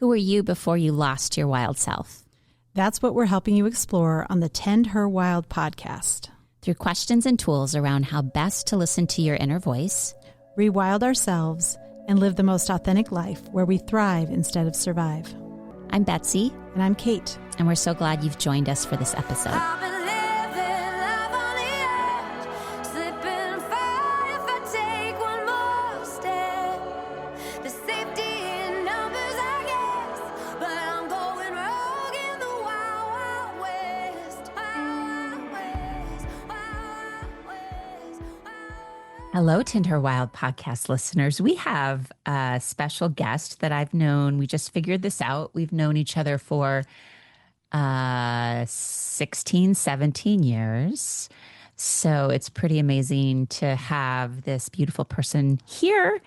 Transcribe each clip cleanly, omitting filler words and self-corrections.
Who were you before you lost your wild self? That's what we're helping you explore on the Tend Her Wild podcast. Through questions and tools around how best to listen to your inner voice, rewild ourselves, and live the most authentic life where we thrive instead of survive. I'm Betsy. And I'm Kate. And we're so glad you've joined us for this episode. Hello, Tend Her Wild podcast listeners. We have a special guest that I've known. We just figured this out. We've known each other for 16, 17 years. So it's pretty amazing to have this beautiful person here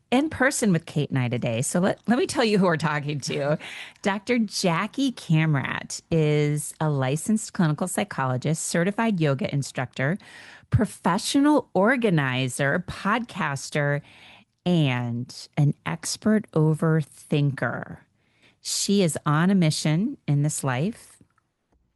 in person with Kate and I today. So let me tell you who we're talking to. Dr. Jackie Kamradt is a licensed clinical psychologist, certified yoga instructor, professional organizer, podcaster, and an expert overthinker. She is on a mission in this life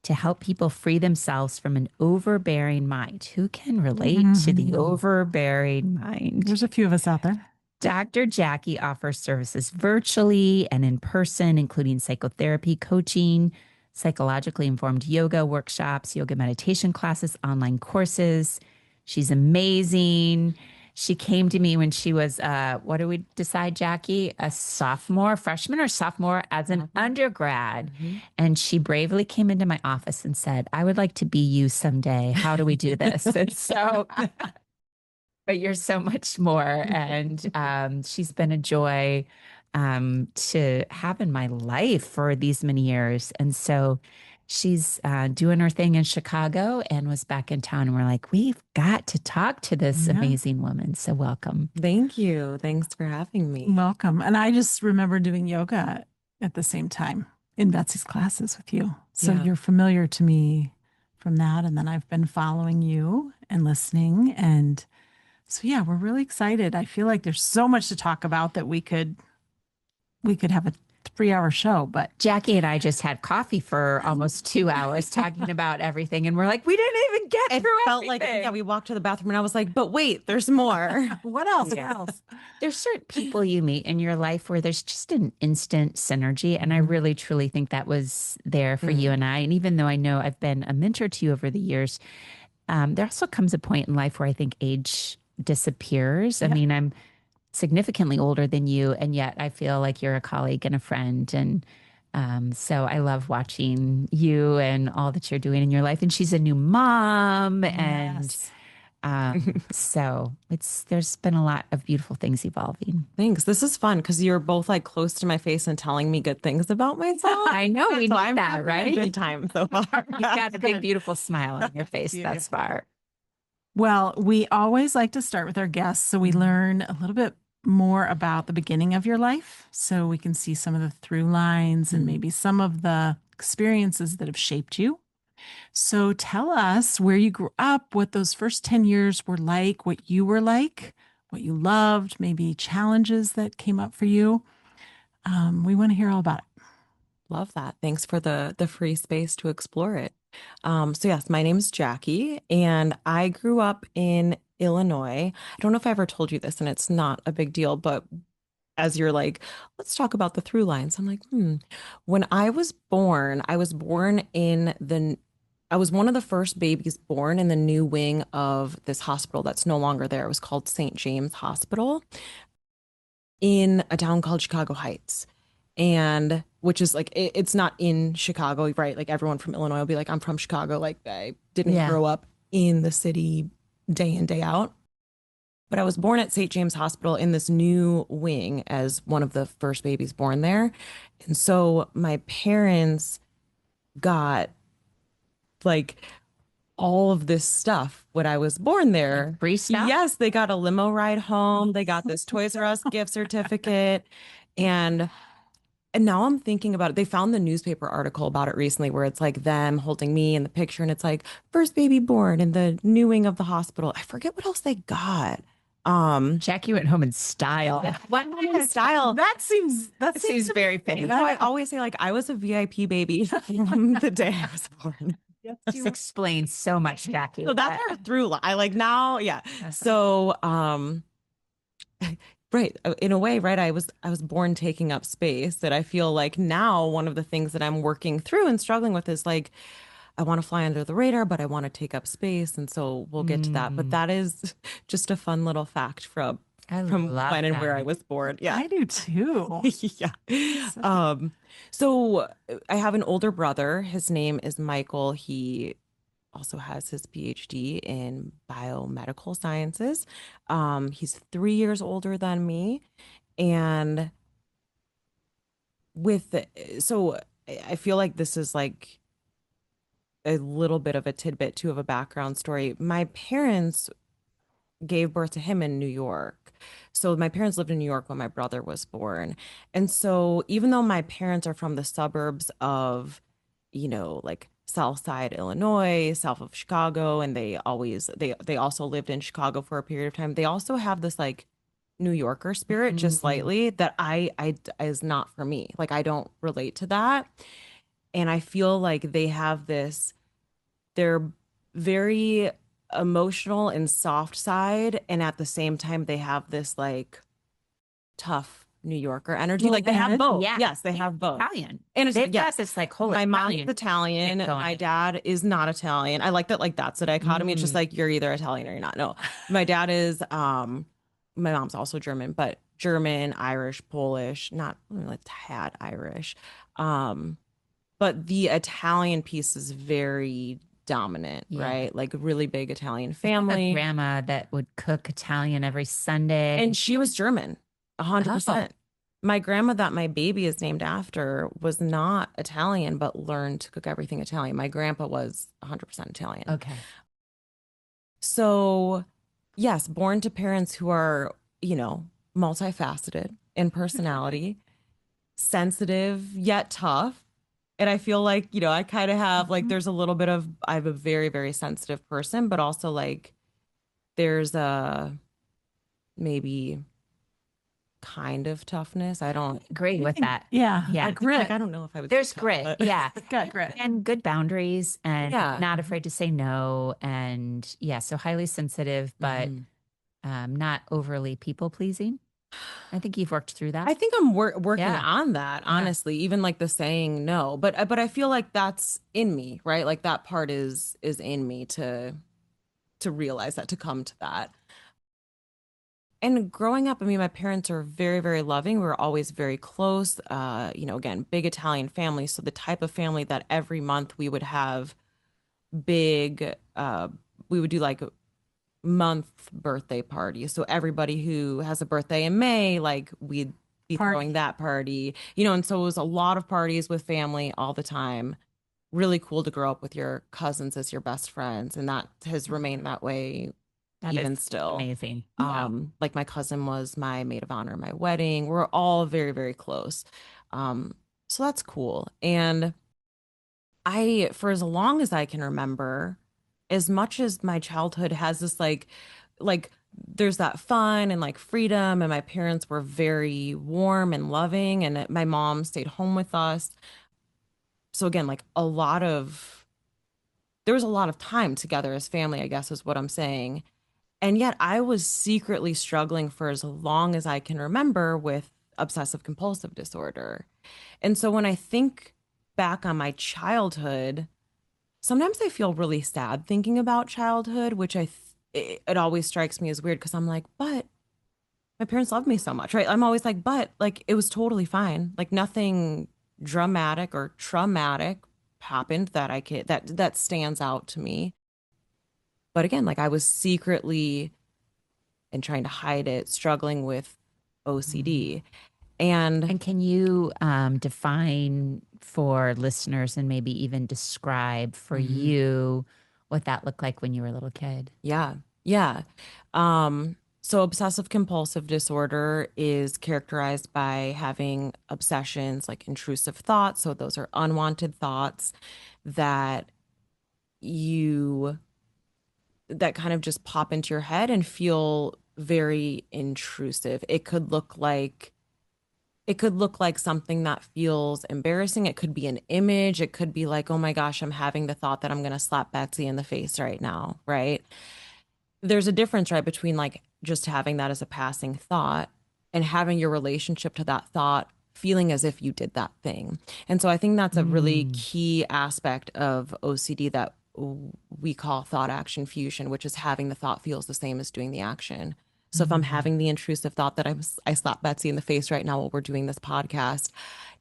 to help people free themselves from an overbearing mind. Who can relate to the overbearing mind? There's a few of us out there. Dr. Jackie offers services virtually and in person, including psychotherapy, coaching, psychologically informed yoga workshops, yoga meditation classes, online courses. She's amazing. She came to me when she was, what do we decide, Jackie? A freshman or sophomore as an undergrad. And she bravely came into my office and said, I would like to be you someday. How do we do this? And so, but you're so much more. And she's been a joy to have in my life for these many years. And so she's doing her thing in Chicago and was back in town. And we're like, we've got to talk to this amazing woman. So welcome. Thank you. Thanks for having me. Welcome. And I just remember doing yoga at the same time in Betsy's classes with you. So you're familiar to me from that. And then I've been following you and listening. And so, we're really excited. I feel like there's so much to talk about that we could have a 3-hour show, but Jackie and I just had coffee for almost 2 hours talking about everything. And we're like, we didn't even get through everything. Felt like, we walked to the bathroom and I was like, but wait, there's more. What else? What else? There's certain people you meet in your life where there's just an instant synergy. And I really, truly think that was there for you and I. And even though I know I've been a mentor to you over the years, there also comes a point in life where I think age disappears. I mean, I'm significantly older than you, and yet I feel like you're a colleague and a friend. And so I love watching you and all that you're doing in your life. And she's a new mom. And so there's been a lot of beautiful things evolving. Thanks. This is fun because you're both like close to my face and telling me good things about myself. I know. We so need I'm that, right? Good time so far. You've got a big, beautiful smile on your face thus far. Well, we always like to start with our guests so we learn a little bit more about the beginning of your life so we can see some of the through lines and maybe some of the experiences that have shaped you. So tell us where you grew up, what those first 10 years were like, what you were like, what you loved, maybe challenges that came up for you. We want to hear all about it. Love that. Thanks for the free space to explore it. So yes, my name's Jackie and I grew up in Illinois. I don't know if I ever told you this and it's not a big deal, but as you're like, let's talk about the through lines. I'm like, When I was born I was one of the first babies born in the new wing of this hospital that's no longer there. It was called St. James Hospital in a town called Chicago Heights. And which is like, it's not in Chicago, right? Like everyone from Illinois will be like, I'm from Chicago. Like I didn't grow up in the city day in, day out. But I was born at St. James Hospital in this new wing as one of the first babies born there. And so my parents got like all of this stuff when I was born there. Like free stuff? Yes, they got a limo ride home. They got this Toys R Us gift certificate. And now I'm thinking about it. They found the newspaper article about it recently where it's like them holding me in the picture and it's like first baby born in the new wing of the hospital. I forget what else they got. Jackie went home in style. One home in style. That seems very fake. You know, I always say like I was a VIP baby from the day I was born. This explains so much, Jackie. So that's our through line. I like now, yeah. So, right, in a way, right, I was born taking up space that I feel like now one of the things that I'm working through and struggling with is like I want to fly under the radar, but I want to take up space, and so we'll get to that. But that is just a fun little fact from love when and where that. I was born. Yeah. I do too. Yeah. So I have an older brother. His name is Michael. He also has his PhD in biomedical sciences. He's 3 years older than me. And so I feel like this is like a little bit of a tidbit too of a background story. My parents gave birth to him in New York. So my parents lived in New York when my brother was born. And so even though my parents are from the suburbs of, like South Side, Illinois, south of Chicago, and they also lived in Chicago for a period of time, they also have this like New Yorker spirit just slightly that I is not for me. Like I don't relate to that. And I feel like they're very emotional and soft side, and at the same time they have this like tough New Yorker energy. Like they have both. Yeah. Yes, they have both. Italian. And They've got yes, this like whole my mom's Italian. Italian. going. My dad is not Italian. I like that. Like that's the dichotomy. It's just like you're either Italian or you're not. No, my dad is. My mom's also German, but German, Irish, Polish, not really a tad Irish. But the Italian piece is very dominant, right? Like a really big Italian A family. grandma that would cook Italian every Sunday. And she was German, 100%. My grandma that my baby is named after was not Italian, but learned to cook everything Italian. My grandpa was 100% Italian. Okay. So, yes, born to parents who are, multifaceted in personality, sensitive yet tough. And I feel like, I kind of have like, there's a little bit of, I have a very, very sensitive person, but also like there's a maybe kind of toughness. I don't agree with that. Yeah. Yeah. Grit. like, I don't know if I would. There's say grit. tough, but- Yeah. Got grit. And good boundaries and Yeah. not afraid to say no. And yeah, so highly sensitive, but not overly people pleasing. I think you've worked through that. I think I'm working Yeah. on that, honestly, even like the saying no, but I feel like that's in me, right? Like that part is in me to realize that, to come to that. And growing up, I mean, my parents are very, very loving. We were always very close. Again, big Italian family. So the type of family that every month we would have big, we would do like month birthday parties. So everybody who has a birthday in May, like we'd be throwing that party, and so it was a lot of parties with family all the time. Really cool to grow up with your cousins as your best friends. And that has remained that way even still. Amazing. Like my cousin was my maid of honor at my wedding. We're all very, very close. So that's cool. And for as long as I can remember, as much as my childhood has this like there's that fun and like freedom, and my parents were very warm and loving, and my mom stayed home with us. So again, like there was a lot of time together as family, I guess is what I'm saying. And yet I was secretly struggling for as long as I can remember with obsessive compulsive disorder. And so when I think back on my childhood, sometimes I feel really sad thinking about childhood, which it always strikes me as weird because I'm like, but my parents loved me so much, right? I'm always like, but like it was totally fine. Like nothing dramatic or traumatic happened that stands out to me. But again, like I was secretly and trying to hide it, struggling with OCD. And can you define for listeners and maybe even describe for you what that looked like when you were a little kid? Yeah. Yeah. So obsessive compulsive disorder is characterized by having obsessions, like intrusive thoughts. So those are unwanted thoughts that kind of just pop into your head and feel very intrusive. It could look like something that feels embarrassing. It could be an image. It could be like, oh my gosh, I'm having the thought that I'm going to slap Betsy in the face right now, right? There's a difference, right, between like just having that as a passing thought and having your relationship to that thought feeling as if you did that thing. And so I think that's a really Mm. key aspect of OCD that we call thought action fusion, which is having the thought feels the same as doing the action. So if I'm Mm. having the intrusive thought that I slapped Betsy in the face right now while we're doing this podcast,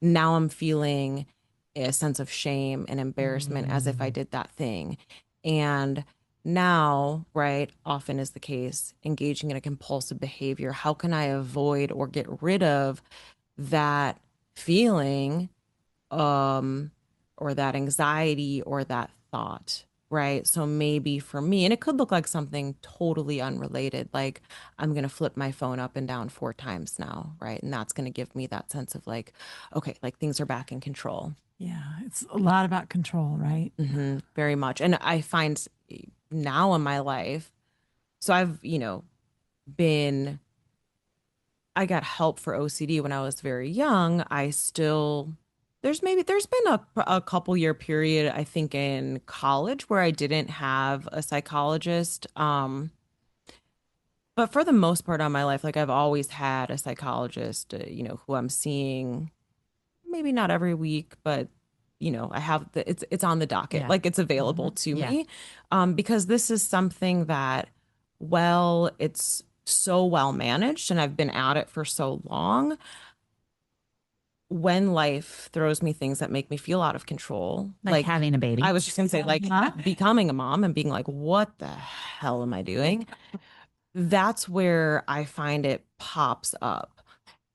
now I'm feeling a sense of shame and embarrassment as if I Mm. did that thing. And now, right, often is the case, engaging in a compulsive behavior. How can I avoid or get rid of that feeling, um, or that anxiety or that thought, right? So maybe for me, and it could look like something totally unrelated, like I'm going to flip my phone up and down 4 times now, right? And that's going to give me that sense of like, okay, like things are back in control. Yeah, it's a lot about control, right? Very much. And I find now in my life, so I've, been, I got help for OCD when I was very young. There's been a couple year period, I think in college where I didn't have a psychologist. But for the most part of my life, like I've always had a psychologist, who I'm seeing maybe not every week, but I have it's on the docket, Yeah. like it's available to Yeah. me, because this is something that, it's so well managed, and I've been at it for so long. When life throws me things that make me feel out of control, Like like having a I baby. was just gonna say, like Huh? becoming a mom and being like, what the hell am I doing? That's where I find it pops up.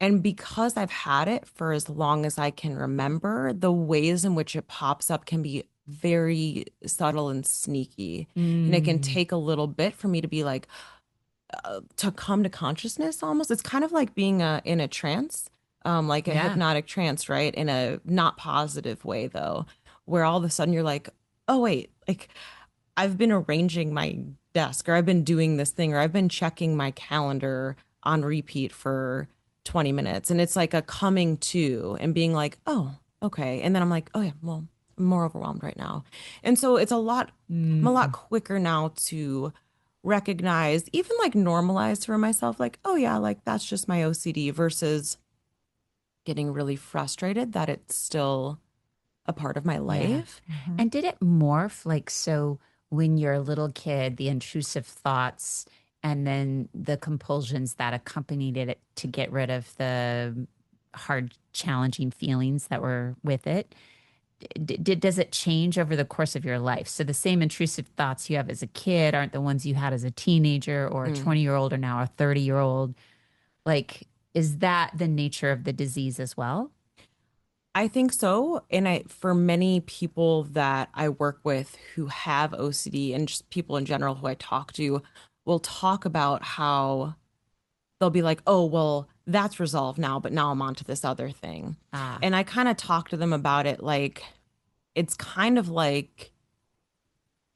And because I've had it for as long as I can remember, the ways in which it pops up can be very subtle and sneaky. And it can Mm. take a little bit for me to be like, to come to consciousness almost. It's kind of like being in a trance, like a Yeah. hypnotic trance, right? In a not positive way, though, where all of a sudden you're like, oh, wait, like I've been arranging my desk, or I've been doing this thing, or I've been checking my calendar on repeat for 20 minutes. And it's like a coming to and being like, oh, okay. And then I'm like, oh, yeah, well, I'm more overwhelmed right now. And so I'm a lot Mm. quicker now to recognize, even like normalize for myself, like, oh, yeah, like that's just my OCD versus getting really frustrated that it's still a part of my Yeah. life. Mhm. And did it morph like so when you're a little kid, the intrusive thoughts and then the compulsions that accompanied it to get rid of the hard, challenging feelings that were with it? Does it change over the course of your life? So the same intrusive thoughts you have as a kid aren't the ones you had as a teenager or a Mm. 20-year-old or now a 30-year-old. Like, is that the nature of the disease as well? I think so. And for many people that I work with who have OCD, and just people in general who I talk to, will talk about how they'll be like, oh, well, that's resolved now, but now I'm on to this other thing. Ah, And I kind of talk to them about it like it's kind of like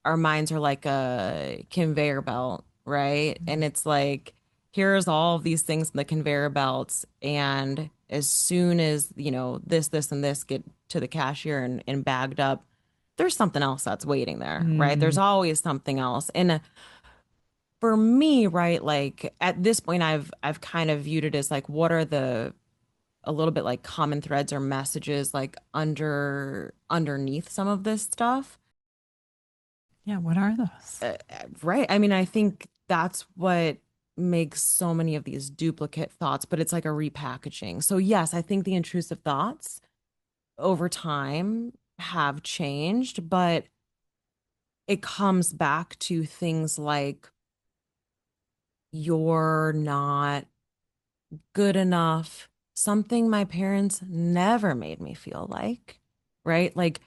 our minds are like a conveyor belt, right? And it's like, here's all of these things in the conveyor belts. And as soon as, this, and this get to the cashier and bagged up, there's something else that's waiting there, right? mm, There's always something else. And for me, right, like at this point, I've kind of viewed it as like, what are the a little bit like common threads or messages like underneath some of this stuff. Yeah, what are those? Right. I mean, I think that's what makes so many of these duplicate thoughts, but it's like a repackaging. So, yes, I think the intrusive thoughts over time have changed, but it comes back to things like you're not good enough, something my parents never made me feel like, right? Like,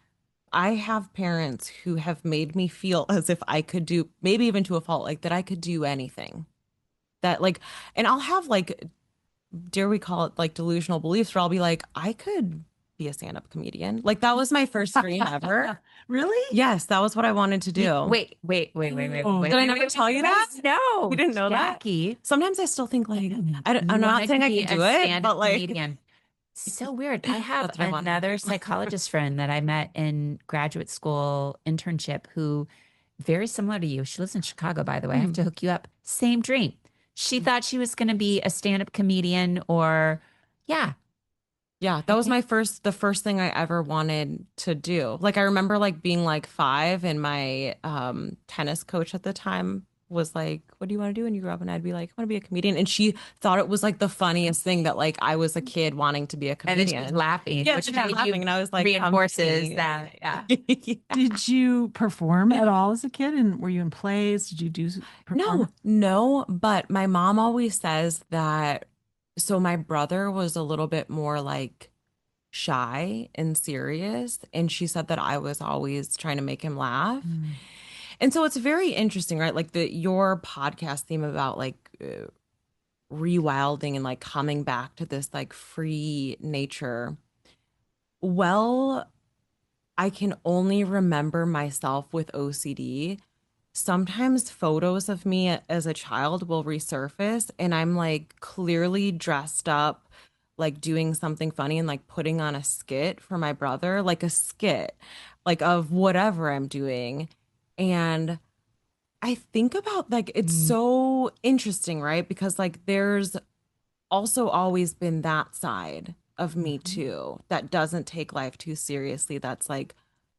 I have parents who have made me feel as if I could do, maybe even to a fault, like that I could do anything. That like, and I'll have like, dare we call it like delusional beliefs where I'll be like, I could be a stand-up comedian. Like that was my first dream ever. Really? Yes, that was what I wanted to do. Wait. Oh. Did I never tell you that? No, You didn't know Jackie. that? Sometimes I still think like You I'm not wanted saying to I be can do a it, stand-up but like comedian. So weird. I have That's what I want. another psychologist friend that I met in graduate school internship who very similar to you. She lives in Chicago, by the way. I have to hook you up. Same dream. She thought she was going to be a stand-up comedian or yeah. Yeah, that was the first thing I ever wanted to do. Like I remember like being like 5 and my tennis coach at the time was like, "What do you want to do when you grow up?" And I'd be like, "I want to be a comedian." And she thought it was like the funniest thing that like I was a kid wanting to be a And then she comedian. was laughing. Yeah, which she was made laughing, you and I was like, reinforces that. Yeah. Yeah. Did you perform at all as a kid? And were you in plays? Did you do perform? No, but my mom always says that. So my brother was a little bit more like shy and serious, and she said that I was always trying to make him laugh. And so it's very interesting, right? Like your podcast theme about like rewilding and like coming back to this like free nature. Well, I can only remember myself with OCD. Sometimes photos of me as a child will resurface and I'm like clearly dressed up, like doing something funny and like putting on a skit for my brother, like a skit, like of whatever I'm doing. And I think about like it's so interesting, right? Because like there's also always been that side of me too that doesn't take life too seriously, that's like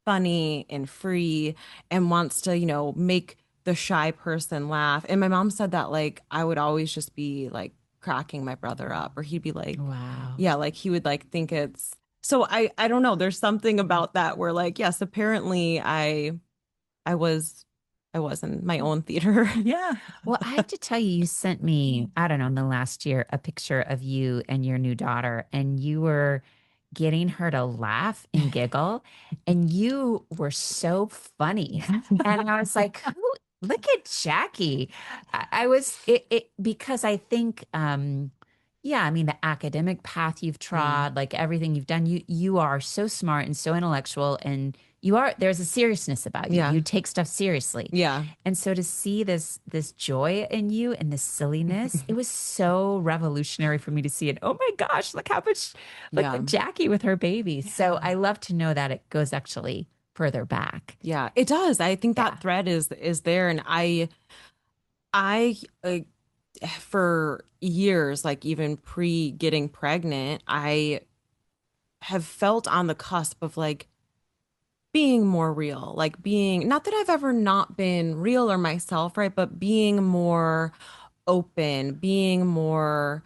funny and free and wants to, make the shy person laugh. And my mom said that like I would always just be like cracking my brother up, or he'd be like, Wow. yeah, like he would like think it's so I don't know, there's something about that where like yes, apparently I was I was in my own theater. Yeah. Well, I have to tell you, you sent me, I don't know, in the last year, a picture of you and your new daughter, and you were getting her to laugh and giggle, and you were so funny. And I was like, who, look at Jackie. I was it because I think yeah, I mean the academic path you've trod, like everything you've done, you are so smart and so intellectual and there's a seriousness about you. Yeah. You take stuff seriously. Yeah. And so to see this joy in you and this silliness, it was so revolutionary for me to see it. Oh my gosh, look how much Yeah. look Jackie with her baby. So I love to know that it goes actually further back. Yeah, it does. I think Yeah. that thread is there, and I for years, like even pre getting pregnant, I have felt on the cusp of like being more real, like being not that I've ever not been real or myself, right? But being more open, being more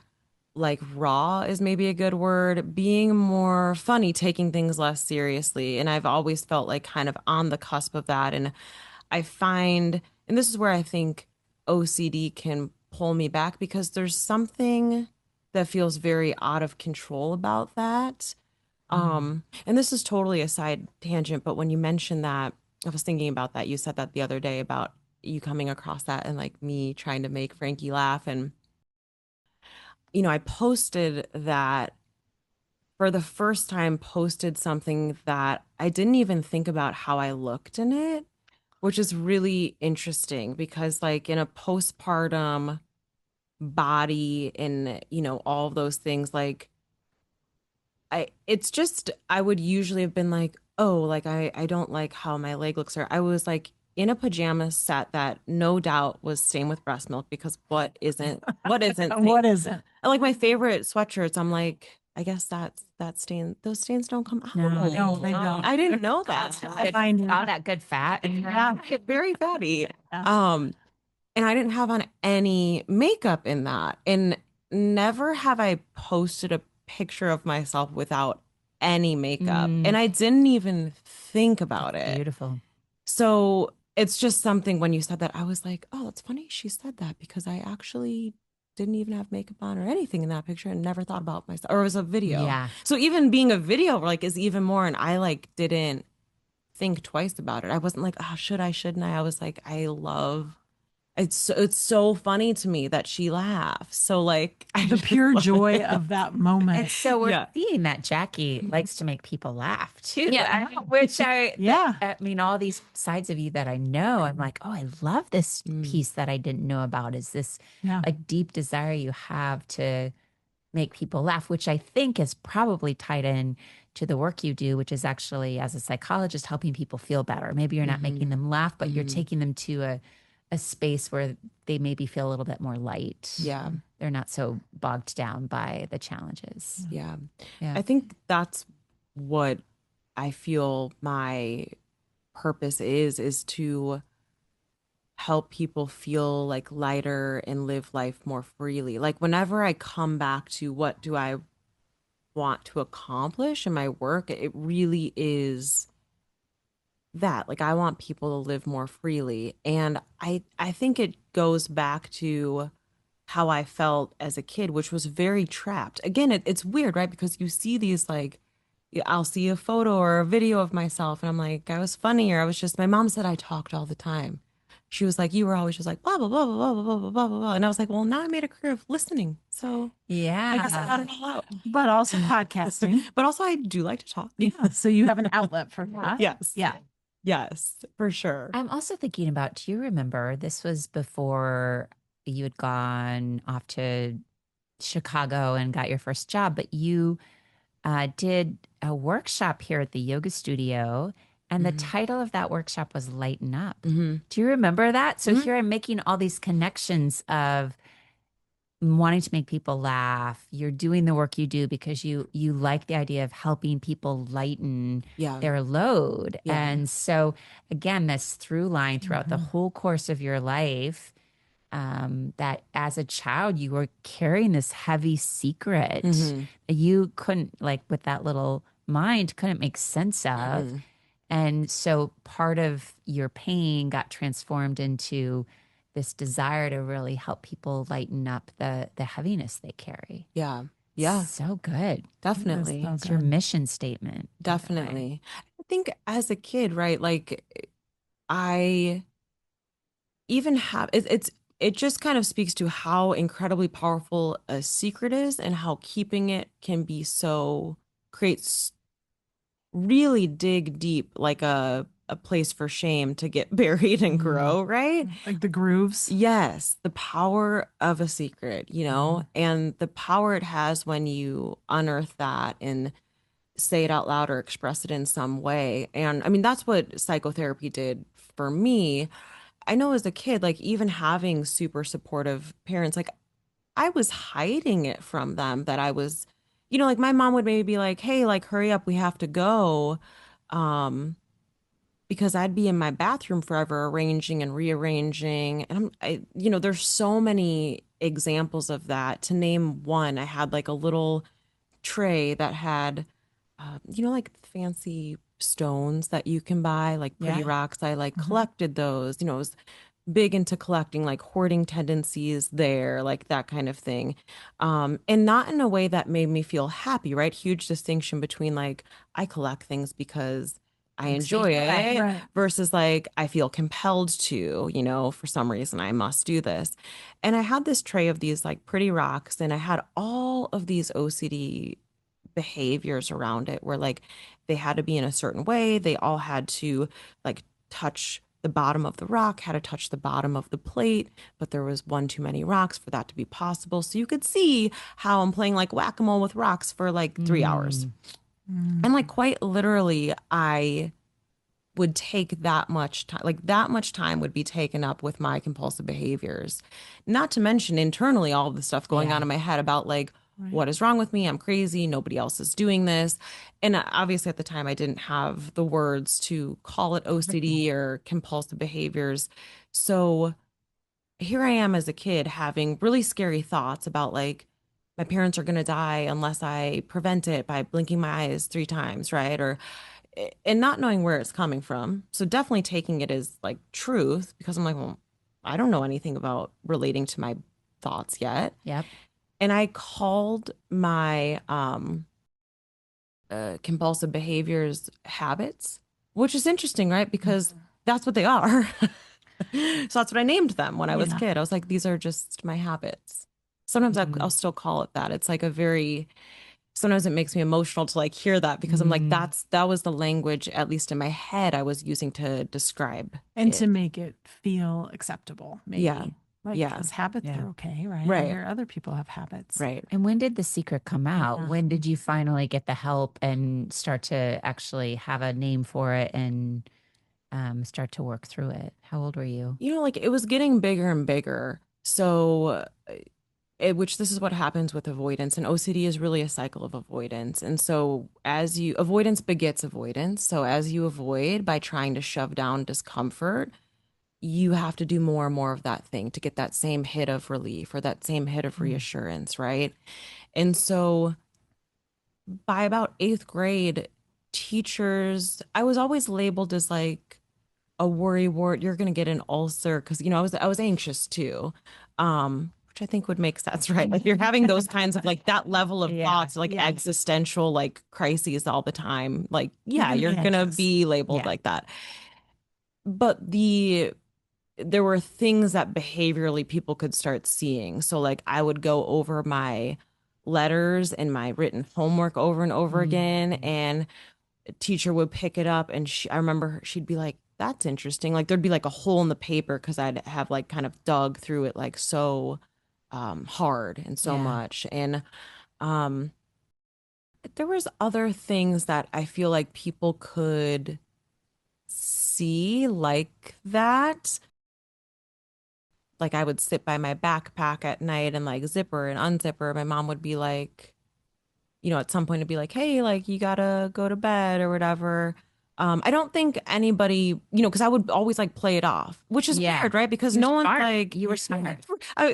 like raw is maybe a good word, being more funny, taking things less seriously. And I've always felt like kind of on the cusp of that. And I find, and this is where I think OCD can pull me back because there's something that feels very out of control about that. And this is totally a side tangent, but when you mentioned that, I was thinking about that. You said that the other day about you coming across that and like me trying to make Frankie laugh. And, I posted that for the first time, posted something that I didn't even think about how I looked in it, which is really interesting because like in a postpartum body and, all of those things, like it's just I would usually have been like, oh, like I don't like how my leg looks, or I was like in a pajama set that no doubt was stained with breast milk because what isn't What is it? and like my favorite sweatshirts, I'm like, I guess that stain, those stains don't come out. No, they don't. I didn't know that. Good, all that good fat. Yeah. Very fatty. Yeah. And I didn't have on any makeup in that. And never have I posted a picture of myself without any makeup. And I didn't even think about it. Beautiful. So it's just something when you said that, I was like, oh, it's funny she said that because I actually didn't even have makeup on or anything in that picture and never thought about myself. Or it was a video. Yeah. So even being a video like is even more. And I like didn't think twice about it. I wasn't like, oh, shouldn't I? I was like, I it's so funny to me that she laughs. So like I The just pure love joy it. of that moment. And so we're Yeah. seeing that Jackie likes to make people laugh too. Yeah. Yeah. I mean, all these sides of you that I know, I'm like, oh, I love this Mm, piece that I didn't know about. Is this Yeah. like deep desire you have to make people laugh, which I think is probably tied in to the work you do, which is actually as a psychologist helping people feel better. Maybe you're not making mhm, them laugh, but you're mhm. taking them to a space where they maybe feel a little bit more light. Yeah. They're not so bogged down by the challenges. Yeah. Yeah. I think that's what I feel my purpose is to help people feel like lighter and live life more freely. Like whenever I come back to what do I want to accomplish in my work, it really is that. Like I want people to live more freely. And I think it goes back to how I felt as a kid, which was very trapped. Again, it's weird, right? Because you see these like I'll see a photo or a video of myself and I'm like, I was funny, or I was just, my mom said I talked all the time. She was like, you were always just like blah blah blah blah blah blah blah blah blah blah. And I was like, well, now I made a career of listening. So I guess I got Yeah. it all out. But also podcasting. But also I do like to talk. Yeah. So you have an outlet for that. Yes. Yeah. Yes, for sure. I'm also thinking about, do you remember this was before you had gone off to Chicago and got your first job, but you did a workshop here at the yoga studio. And the Hmm. title of that workshop was Lighten Up. Hmm. Do you remember that? So Hmm. here I'm making all these connections of wanting to make people laugh. You're doing the work you do because you like the idea of helping people lighten Yeah. their load. Yeah. And so again, this through line throughout the whole course of your life, that as a child you were carrying this heavy secret Hmm. that you couldn't, like with that little mind, couldn't make sense of. Hmm. And so part of your pain got transformed into this desire to really help people lighten up the heaviness they carry. Yeah. Yeah. So good. Definitely. So It's your good. mission statement. in a way. Definitely. I think as a kid, right? Like I even have it just kind of speaks to how incredibly powerful a secret is and how keeping it can be so creates really dig deep like a place for shame to get buried and Mm. grow, right? Like the grooves. Yes, the power of a secret, and the power it has when you unearth that and say it out loud or express it in some way. And I mean, that's what psychotherapy did for me. I know as a kid, like even having super supportive parents, like I was hiding it from them that I was, like my mom would maybe be like, hey, like hurry up, we have to go. Um, because I'd be in my bathroom forever arranging and rearranging. And there's so many examples of that. To name one, I had like a little tray that had, like fancy stones that you can buy, like pretty Yeah. rocks. I like collected those, it was big into collecting, like hoarding tendencies there, like that kind of thing. And not in a way that made me feel happy, right? Huge distinction between like, I collect things because I Makes me enjoy feel better. it Right. versus like I feel compelled to, for some reason I must do this. And I had this tray of these like pretty rocks and I had all of these OCD behaviors around it where like they had to be in a certain way. They all had to like touch the bottom of the rock, had to touch the bottom of the plate, but there was one too many rocks for that to be possible. So you could see how I'm playing like whack-a-mole with rocks for like 3 hours. Mm. And like quite literally, I would take that much time, like that much time would be taken up with my compulsive behaviors. Not to mention internally all of the stuff going on Yeah. in my head about like, Right. what is wrong with me? I'm crazy. Nobody else is doing this. And obviously at the time, I didn't have the words to call it OCD or compulsive behaviors. So here I am as a kid having really scary thoughts about like, my parents are going to die unless I prevent it by blinking my eyes 3 times, right? Or and not knowing where it's coming from. So definitely taking it as like truth because I'm like, well, I don't know anything about relating to my thoughts yet. Yep. And I called my compulsive behaviors habits, which is interesting, right? Because that's what they are. So that's what I named them when I was a Yeah. kid. I was like, these are just my habits. Sometimes I'll still call it that. It's like sometimes it makes me emotional to like hear that because I'm like, that was the language, at least in my head, I was using to describe And it. to make it feel acceptable, maybe. Yeah. Like, Yeah. because habits Yeah. are okay, right? I Right. hear other people have habits. Right. And when did the secret come out? Yeah. When did you finally get the help and start to actually have a name for it and start to work through it? How old were you? Like it was getting bigger and bigger. So, which this is what happens with avoidance, and OCD is really a cycle of avoidance. And so, avoidance begets avoidance. So, as you avoid by trying to shove down discomfort, you have to do more and more of that thing to get that same hit of relief or that same hit of reassurance, right? And so, by about eighth grade, I was always labeled as like a worry wart. You're going to get an ulcer because I was anxious too, which I think would make sense, right? Like you're having those kinds of like that level of thoughts, like existential like crises all the time. Like yeah, you're going to be labeled like that. But there were things that behaviorally people could start seeing. So like I would go over my letters and my written homework over and over again, and a teacher would pick it up, and I remember she'd be like, that's interesting. Like there'd be like a hole in the paper because I'd have like kind of dug through it like so hard and so much. And um there was other things that I feel like people could see like that. Like I would sit by my backpack at night and like zipper and unzipper. My mom would be like, at some point it'd be like, hey, like you gotta go to bed or whatever. I don't think anybody, because I would always like play it off, which is weird, right? Because no one's like, You were smart.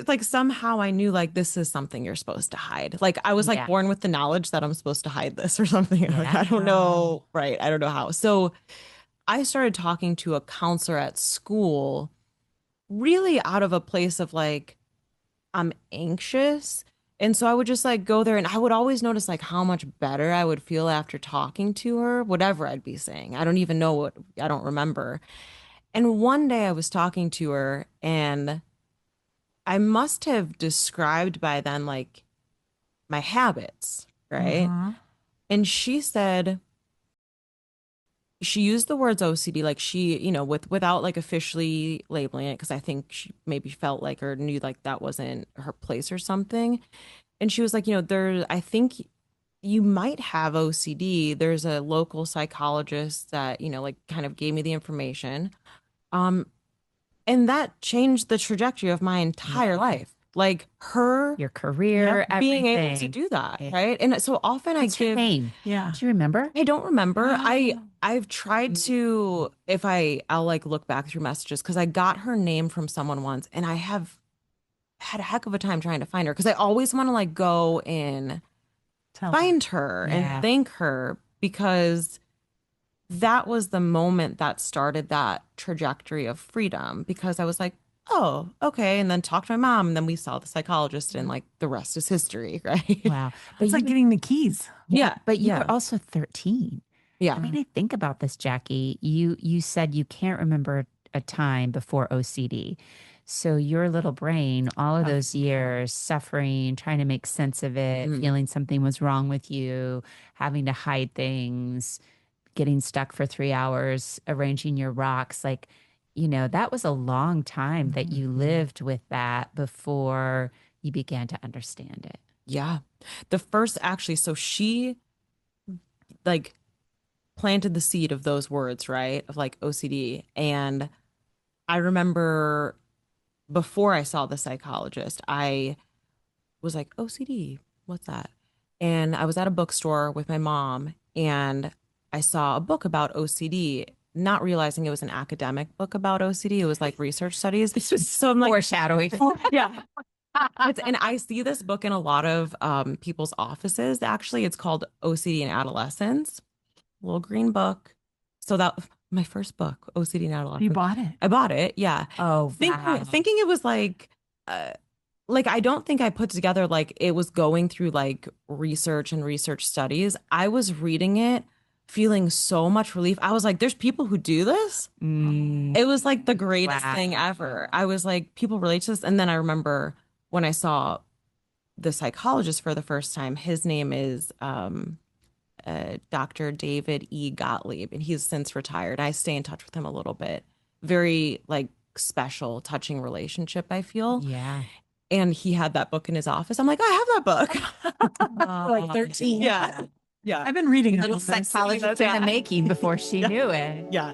like somehow I knew like this is something you're supposed to hide. Like I was like born with the knowledge that I'm supposed to hide this or something. Like I don't know, right? I don't know how. So I started talking to a counselor at school, really out of a place of like, I'm anxious. And so I would just like go there and I would always notice like how much better I would feel after talking to her, whatever I'd be saying. I don't even know I don't remember. And one day I was talking to her and I must have described by then like my habits, right? And she said, she used the words OCD, like she, without like officially labeling it, because I think she maybe felt like or knew like that wasn't her place or something. And she was like, I think you might have OCD. There's a local psychologist that, like kind of gave me the information. And that changed the trajectory of my entire life. Like Your career, being able to everything. do that, right? And so often What's your name? Yeah. Do you remember? I don't remember. I've tried to, if I'll like look back through messages because I got her name from someone once and I have had a heck of a time trying to find her because I always want to like go and find her and thank her because that was the moment that started that trajectory of freedom because I was like, oh, okay. And then talked to my mom and then we saw the psychologist and like the rest is history, right? Wow. But It's like getting the keys. But you were also 13. Yeah. I mean, I think about this, Jackie. You said you can't remember a time before OCD. So your little brain, all of those years suffering, trying to make sense of it, feeling something was wrong with you, having to hide things, getting stuck for 3 hours, arranging your rocks, like, that was a long time that you lived with that before you began to understand it. Yeah. The first actually, so she like planted the seed of those words, right? Of like OCD. And I remember before I saw the psychologist, I was like, OCD, what's that? And I was at a bookstore with my mom and I saw a book about OCD, not realizing it was an academic book about OCD. It was like research studies. This was So I'm like, foreshadowing. yeah. And I see this book in a lot of people's offices. Actually, it's called OCD in Adolescence, little green book. So that my first book, OCD in Adolescence. You bought it. I bought it. Yeah. Oh, wow. Thinking it was like I don't think I put together like it was going through like research and research studies. I was reading it feeling so much relief. I was like, there's people who do this. Mm, It was like the greatest wow. thing ever. I was like, people relate to this. And then I remember when I saw the psychologist for the first time, his name is Dr. David E. Gottlieb, and he's since retired. I stay in touch with him a little bit. Very like special, touching relationship, I feel. Yeah. And he had that book in his office. I'm like, I have that book. Like 13. Yeah. Yeah. I've been reading Little it. psychologist in the making before she knew it. Yeah.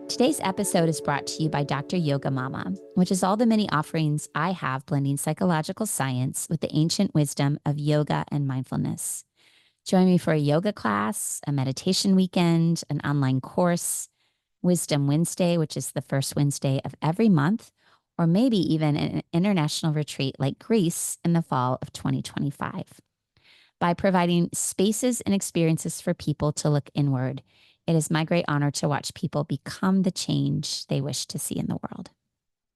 Today's episode is brought to you by Dr. Yoga Mama, which is all the many offerings I have blending psychological science with the ancient wisdom of yoga and mindfulness. Join me for a yoga class, a meditation weekend, an online course, Wisdom Wednesday, which is the first Wednesday of every month, or maybe even an international retreat like Greece in the fall of 2025. By providing spaces and experiences for people to look inward, it is my great honor to watch people become the change they wish to see in the world.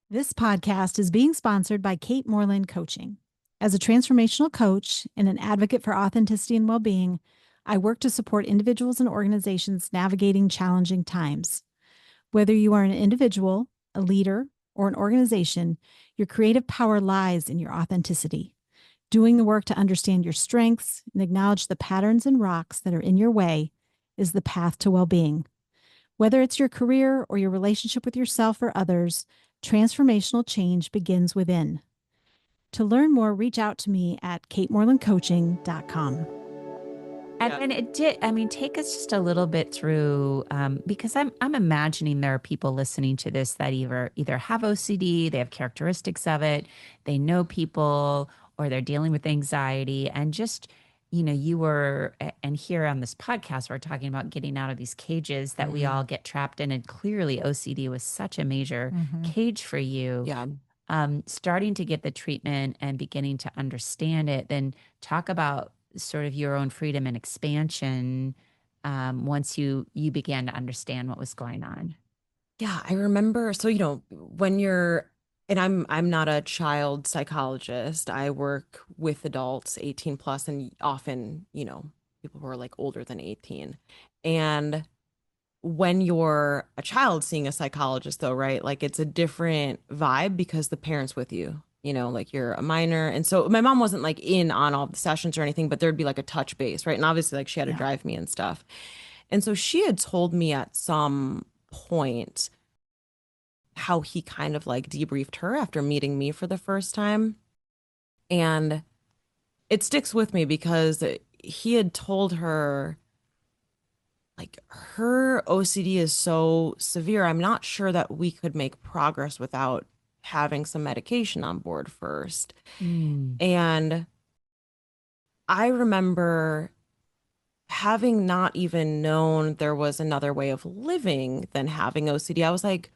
This podcast is being sponsored by Kate Moreland Coaching. As a transformational coach and an advocate for authenticity and well-being, I work to support individuals and organizations navigating challenging times. Whether you are an individual, a leader, or an organization, your creative power lies in your authenticity. Doing the work to understand your strengths and acknowledge the patterns and rocks that are in your way is the path to well-being. Whether it's your career or your relationship with yourself or others, transformational change begins within. To learn more, reach out to me at katemorelandcoaching.com. And it did, I mean, take us just a little bit through, because I'm imagining there are people listening to this that either have OCD, they have characteristics of it, they know people, or they're dealing with anxiety. And just, you were, and here on this podcast, we're talking about getting out of these cages that we all get trapped in. And clearly OCD was such a major cage for you. Yeah. Starting to get the treatment and beginning to understand it, then talk about sort of your own freedom and expansion once you began to understand what was going on. Yeah, I remember. So, when you're, and I'm not a child psychologist. I work with adults 18 plus and often, people who are like older than 18. And when you're a child seeing a psychologist though, right? Like it's a different vibe because the parent's with you, like you're a minor. And so my mom wasn't like in on all the sessions or anything, but there'd be like a touch base, right? And obviously like she had to drive me and stuff. And so she had told me at some point how he kind of like debriefed her after meeting me for the first time. And it sticks with me because he had told her, like, her OCD is so severe, I'm not sure that we could make progress without having some medication on board first. And I remember having not even known there was another way of living than having OCD. I was like,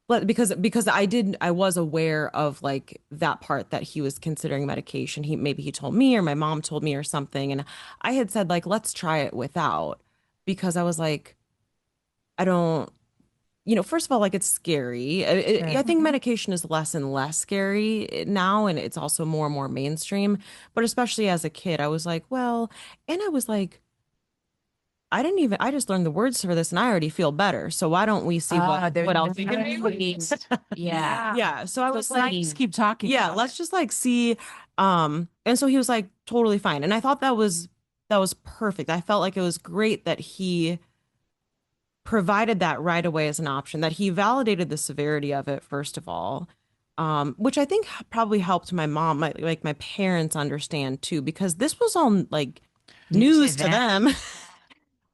but because I was aware of like that part that he was considering medication. Maybe he told me or my mom told me or something. And I had said like, let's try it without, because I was like, I don't, first of all, like it's scary. I think medication is less and less scary now. And it's also more and more mainstream, but especially as a kid, I was like, well, and I was like, I just learned the words for this and I already feel better. So why don't we see what else we can do? Yeah. Yeah. So I was like, Just keep talking. yeah, let's just like see. And so he was like totally fine. And I thought that was perfect. I felt like it was great that he provided that right away as an option, that he validated the severity of it, first of all, which I think probably helped my mom, my parents understand too, because this was all like news to them.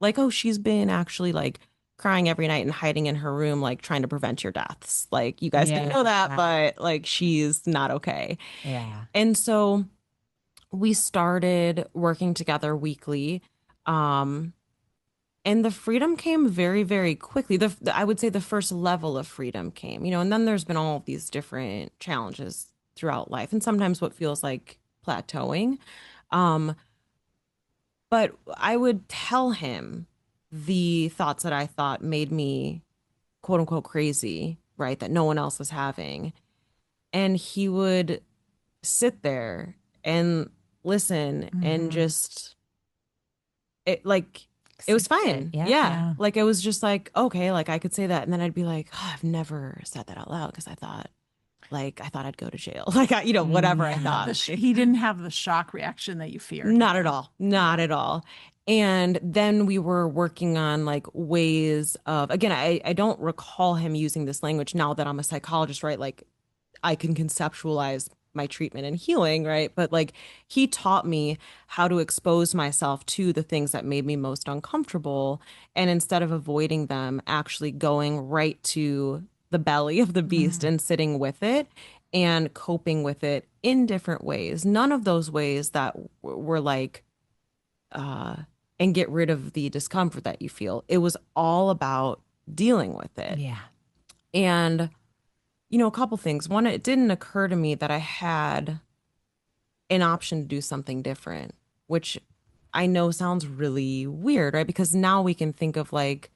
Like, oh, she's been actually like crying every night and hiding in her room, like trying to prevent your deaths. Like, you guys didn't know that, but like she's not okay. Yeah. And so we started working together weekly. And the freedom came very, very quickly. I would say the first level of freedom came, and then there's been all of these different challenges throughout life and sometimes what feels like plateauing. But I would tell him the thoughts that I thought made me quote unquote crazy, right? That no one else was having. And he would sit there and listen and just like it was Accept fine. Yeah. Yeah. Like, it was just like, okay, like I could say that. And then I'd be like, oh, I've never said that out loud because I thought I'd go to jail. Like, whatever I Yeah. thought. He didn't have the shock reaction that you feared. Not at all. Not at all. And then we were working on like ways of, again, I don't recall him using this language now that I'm a psychologist, right? Like, I can conceptualize my treatment and healing, right? But like, he taught me how to expose myself to the things that made me most uncomfortable. And instead of avoiding them, actually going right to the belly of the beast and sitting with it and coping with it in different ways. None of those ways that were like, and get rid of the discomfort that you feel. It was all about dealing with it. Yeah. And, a couple things. One, it didn't occur to me that I had an option to do something different, which I know sounds really weird, right? Because now we can think of like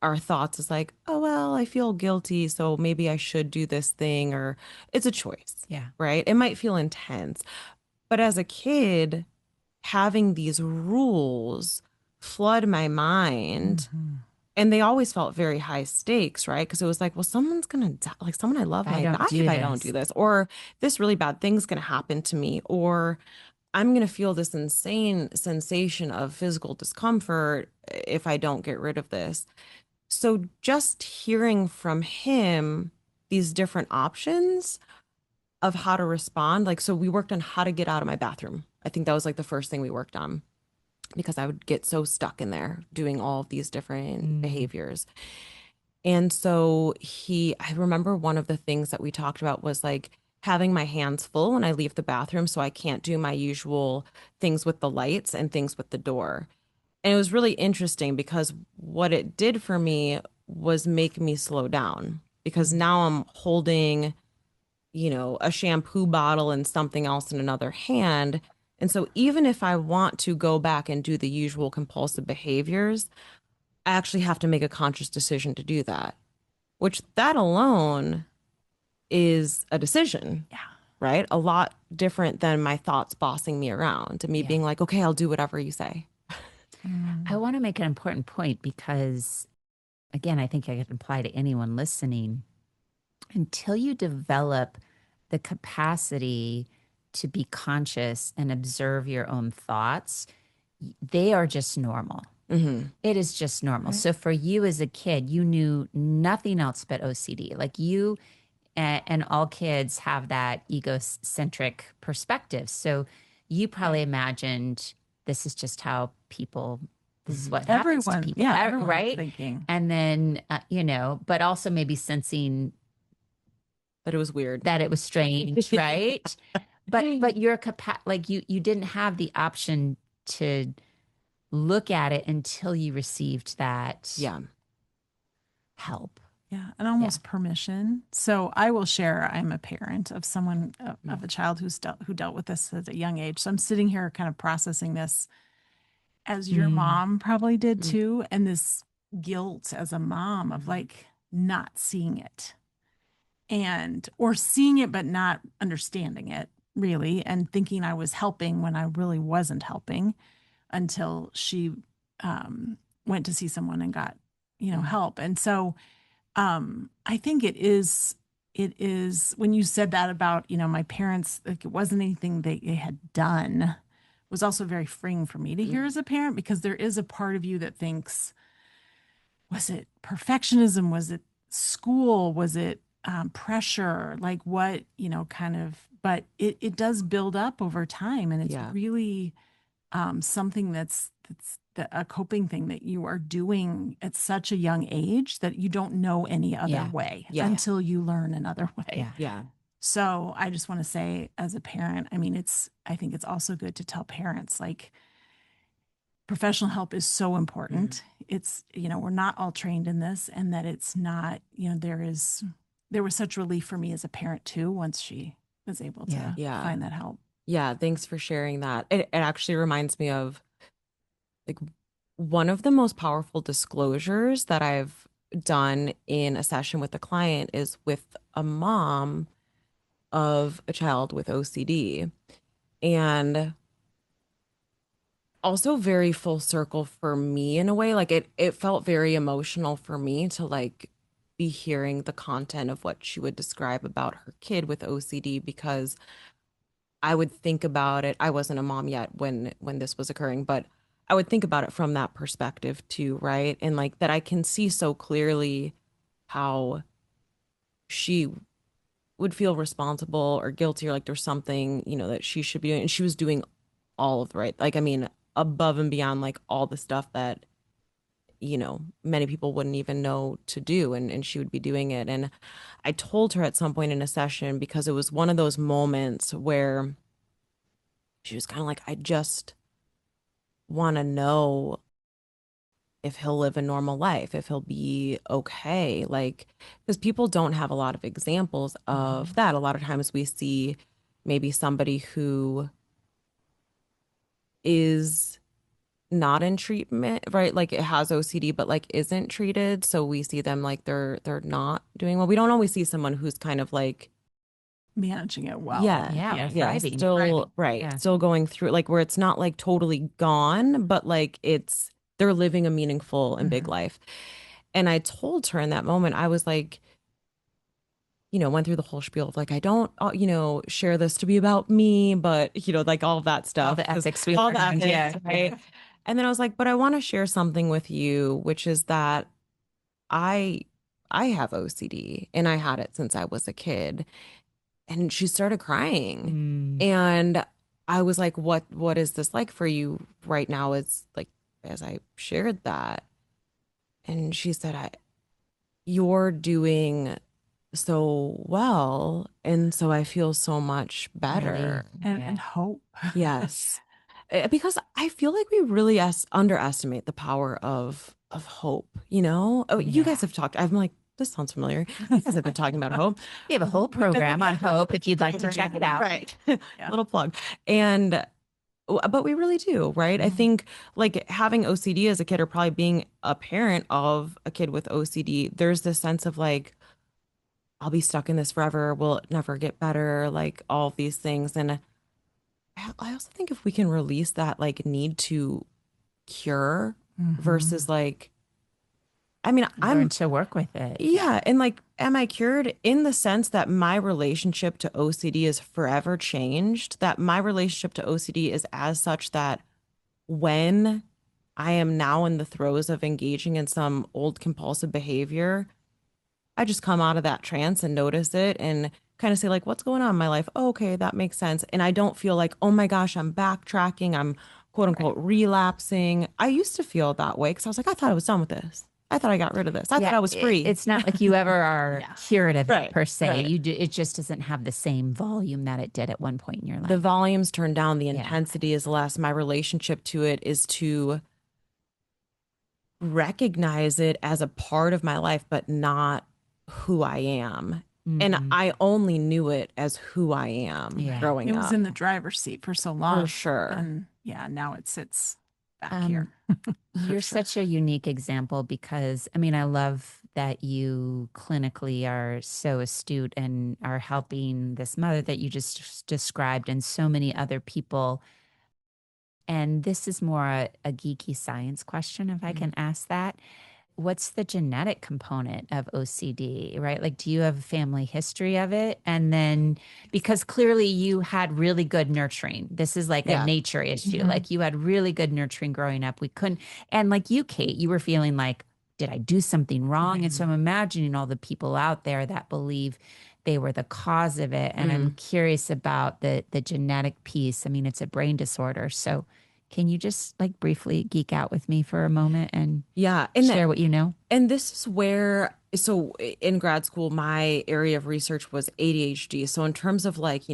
our thoughts as like, oh, well, I feel guilty, so maybe I should do this thing, or it's a choice. Yeah. Right? It might feel intense. But as a kid, having these rules flood my mind. And they always felt very high stakes, right? Because it was like, well, someone's gonna die, like someone I love I might don't die do if I don't do this, or this really bad thing's gonna happen to me, or I'm gonna feel this insane sensation of physical discomfort if I don't get rid of this. So just hearing from him these different options of how to respond, like, so we worked on how to get out of my bathroom. I think that was like the first thing we worked on, because I would get so stuck in there doing all of these different behaviors. And so I remember one of the things that we talked about was like having my hands full when I leave the bathroom, so I can't do my usual things with the lights and things with the door. And it was really interesting because what it did for me was make me slow down, because now I'm holding, a shampoo bottle and something else in another hand. And so even if I want to go back and do the usual compulsive behaviors, I actually have to make a conscious decision to do that, which that alone is a decision. Yeah. Right? A lot different than my thoughts bossing me around and me being like, okay, I'll do whatever you say. I want to make an important point because, again, I think I could apply to anyone listening. Until you develop the capacity to be conscious and observe your own thoughts, they are just normal. It is just normal. So for you as a kid, you knew nothing else but OCD. Like you and all kids have that egocentric perspective. So you probably imagined this is just how people, this is what happens to Everyone, people, yeah, everyone's right? thinking. And then, but also maybe sensing But it was weird. that it was strange, right? But your like you didn't have the option to look at it until you received that Yeah. help. Yeah, and almost permission. So I will share. I'm a parent of someone of a child who dealt with this at a young age. So I'm sitting here, kind of processing this, as your mom probably did too, and this guilt as a mom of like not seeing it, or seeing it but not understanding it really, and thinking I was helping when I really wasn't helping, until she went to see someone and got help. And so I think it is when you said that about, my parents, like it wasn't anything they had done, it was also very freeing for me to hear as a parent, because there is a part of you that thinks, was it perfectionism? Was it school? Was it pressure? Like what, kind of, but it does build up over time, and it's really something that's a coping thing that you are doing at such a young age that you don't know any other way until you learn another way. Yeah. So I just want to say, as a parent, I mean, I think it's also good to tell parents, like, professional help is so important. It's, we're not all trained in this, and that it's not, there was such relief for me as a parent too, once she was able to find that help. Yeah. Thanks for sharing that. It actually reminds me of like one of the most powerful disclosures that I've done in a session with a client is with a mom of a child with OCD. And also very full circle for me in a way. Like it felt very emotional for me to like be hearing the content of what she would describe about her kid with OCD, because I would think about it. I wasn't a mom yet when this was occurring, but I would think about it from that perspective too, right? And like that I can see so clearly how she would feel responsible or guilty, or like there's something, that she should be doing. And she was doing all of the right, like, I mean, above and beyond like all the stuff that, many people wouldn't even know to do. And she would be doing it. And I told her at some point in a session, because it was one of those moments where she was kind of like, I just want to know if he'll live a normal life, if he'll be okay. Like, because people don't have a lot of examples of that. A lot of times we see maybe somebody who is not in treatment, right? Like it has OCD, but like isn't treated. So we see them like they're not doing well. We don't always see someone who's kind of like, Managing it well. Yeah, thriving. still right, Yeah. still going through, like where it's not like totally gone, but like they're living a meaningful and big life. And I told her in that moment, I was like, went through the whole spiel of like, I don't, share this to be about me, but like all of that stuff, All the 'cause ethics we all the learned, ethics, yeah. right? And then I was like, but I want to share something with you, which is that I I have OCD and I had it since I was a kid. And she started crying. Mm. And I was like, what is this like for you right now? It's like, as I shared that. And she said, you're doing so well. And so I feel so much better. And hope. Yes. Because I feel like we really underestimate the power of hope, Oh, you guys have talked. I'm like, this sounds familiar. You guys have been talking about hope. We have a whole program on hope if you'd like to check it out. Right. Little plug. And but we really do, right? I think like having OCD as a kid, or probably being a parent of a kid with OCD, there's this sense of like, I'll be stuck in this forever. Will it never get better? Like all of these things. And I also think if we can release that like need to cure versus like, I mean, Learn to work with it. yeah. And like, am I cured in the sense that my relationship to OCD is forever changed? That my relationship to OCD is as such that when I am now in the throes of engaging in some old compulsive behavior, I just come out of that trance and notice it and kind of say like, what's going on in my life? Oh, okay, that makes sense. And I don't feel like, oh my gosh, I'm backtracking. I'm quote unquote relapsing. I used to feel that way because I was like, I thought I was done with this. I thought I got rid of this. I thought I was free. It's not like you ever are cured of Right, it per se. right. It just doesn't have the same volume that it did at one point in your life. The volume's turned down, the intensity is less. My relationship to it is to recognize it as a part of my life, but not who I am. And I only knew it as who I am growing It up. was in the driver's seat for so long. For sure. And now it sits back here. You're such a unique example because, I mean, I love that you clinically are so astute and are helping this mother that you just described and so many other people. And this is more a geeky science question, if I can ask that. What's the genetic component of OCD, right? Like, do you have a family history of it? And then, because clearly you had really good nurturing. This is like a nature issue. Like, you had really good nurturing growing up. We couldn't, and like you, Kate, you were feeling like, did I do something wrong? And so I'm imagining all the people out there that believe they were the cause of it. And I'm curious about the genetic piece. I mean, it's a brain disorder. So can you just like briefly geek out with me for a moment and and share what you know? And this is where, so in grad school, my area of research was ADHD. So in terms of like,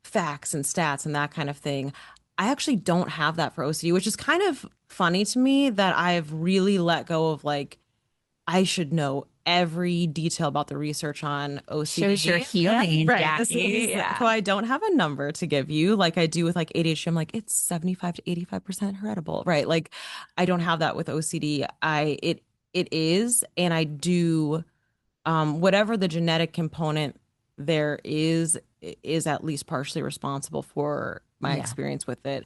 facts and stats and that kind of thing, I actually don't have that for OCD, which is kind of funny to me that I've really let go of like, I should know every detail about the research on OCD. Shows your healing, right. Jackie. So I don't have a number to give you like I do with like ADHD. I'm like, it's 75 to 85% heritable, right? Like I don't have that with OCD. It is, and I do whatever the genetic component there is at least partially responsible for my experience with it.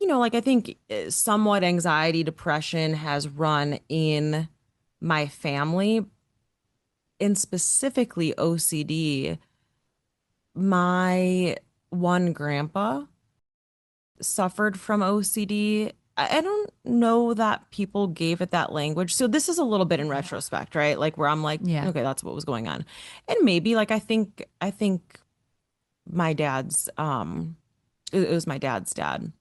like I think somewhat anxiety, depression has run in my family, and specifically OCD. My one grandpa suffered from OCD. I don't know that people gave it that language. So this is a little bit in retrospect, right? Like where I'm like, Yeah. okay, that's what was going on. And maybe like I think my dad's it was my dad's dad.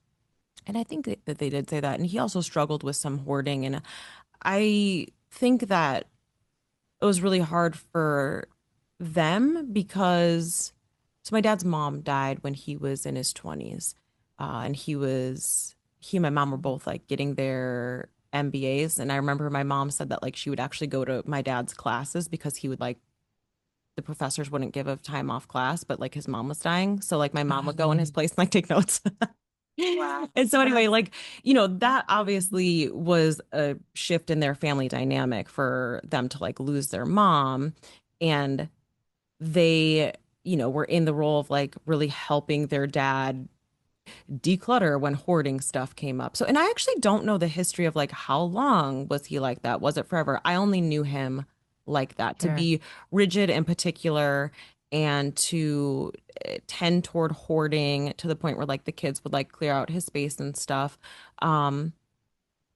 And I think that they did say that. And he also struggled with some hoarding. And I think that it was really hard for them because so my dad's mom died when he was in his 20s. And he and my mom were both like getting their MBAs. And I remember my mom said that like she would actually go to my dad's classes because he would like the professors wouldn't give a time off class, but like his mom was dying. So like my mom would go in his place and like take notes. Wow. And so anyway, like, that obviously was a shift in their family dynamic for them to like lose their mom. And they, were in the role of like really helping their dad declutter when hoarding stuff came up. So, and I actually don't know the history of like how long was he like that? Was it forever? I only knew him like that, to Sure. be rigid and particular and to tend toward hoarding to the point where like the kids would like clear out his space and stuff. Um,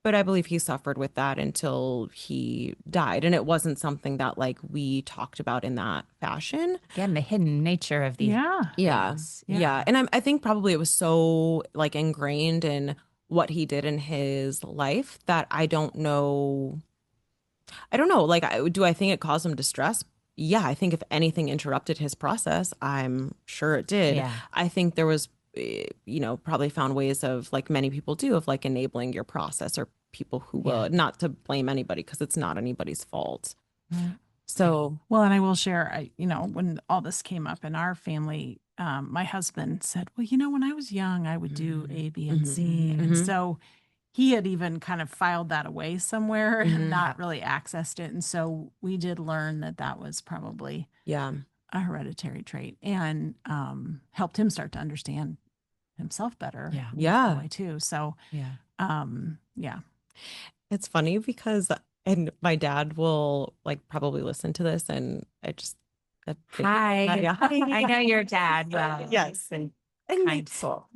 but I believe he suffered with that until he died. And it wasn't something that like we talked about in that fashion. Again, the hidden nature of these Yeah. things. Yeah. And I think probably it was so like ingrained in what he did in his life that I don't know. I don't know. Like, do I think it caused him distress? Yeah. I think if anything interrupted his process, I'm sure it did. Yeah. I think there was, probably found ways of like many people do of like enabling your process or people who will, not to blame anybody because it's not anybody's fault. Right. So, Well, and I will share, when all this came up in our family, my husband said, well, when I was young, I would do A, B, and C. And Mhm. so he had even kind of filed that away somewhere Mhm. and not really accessed it. And so we did learn that that was probably yeah. a hereditary trait and helped him start to understand himself better. Yeah. Yeah. That way too. So, Yeah. yeah. It's funny because, and my dad will like probably listen to this and I just, Hi. yeah. I know your dad well. Yes. And And kind soul.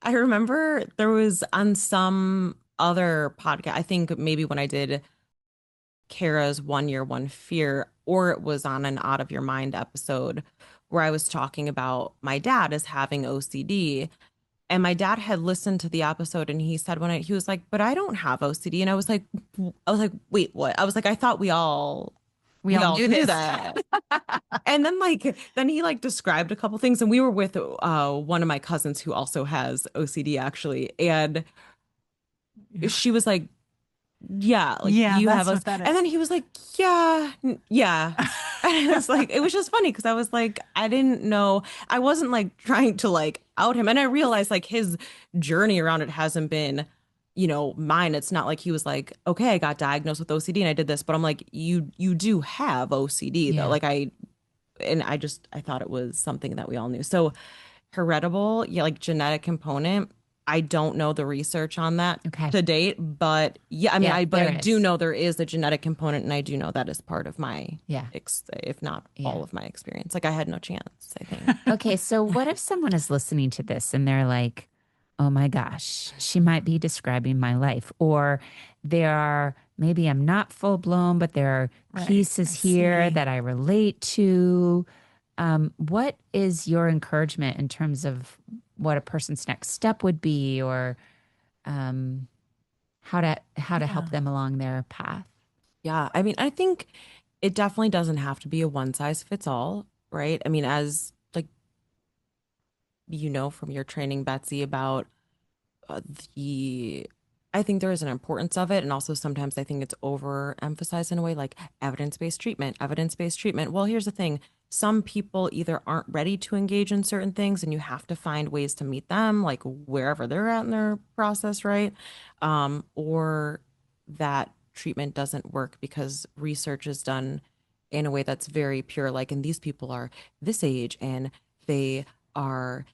I remember there was on some other podcast, I think maybe when I did Kara's 1 Year, One Fear, or it was on an Out of Your Mind episode where I was talking about my dad as having OCD. And my dad had listened to the episode and he said he was like, but I don't have OCD. And I was like, wait, what? I was like, I thought we all do knew this. that. And then he like described a couple things and we were with one of my cousins who also has OCD actually. And she was like, yeah, like Yeah, you that's have what that and then is. he was like, yeah, yeah. And it's like, it was just funny because I was like, I didn't know, I wasn't like trying to like out him. And I realized like his journey around it hasn't been, mine. It's not like he was like, okay, I got diagnosed with OCD and I did this, but I'm like, you do have OCD though. Yeah. Like I thought it was something that we all knew. So heritable, yeah, like genetic component. I don't know the research on that Okay. to date, but yeah, I mean, Yeah, I there do is. know there is a genetic component, and I do know that is part of my, Yeah. if not Yeah. all of my experience. Like I had no chance, I think. Okay, so what if someone is listening to this and they're like, oh my gosh, she might be describing my life. Or maybe I'm not full blown, but there are Right, pieces I here see. that I relate to. What is your encouragement in terms of what a person's next step would be, or how to help them along their path? Yeah, I mean, I think it definitely doesn't have to be a one size fits all, right? I mean, as like from your training, Betsy, about the I think there is an importance of it. And also sometimes I think it's overemphasized in a way like evidence-based treatment, evidence-based treatment. Well, here's the thing. Some people either aren't ready to engage in certain things and you have to find ways to meet them, like wherever they're at in their process, right? Or that treatment doesn't work because research is done in a way that's very pure, like, and these people are this age and they are,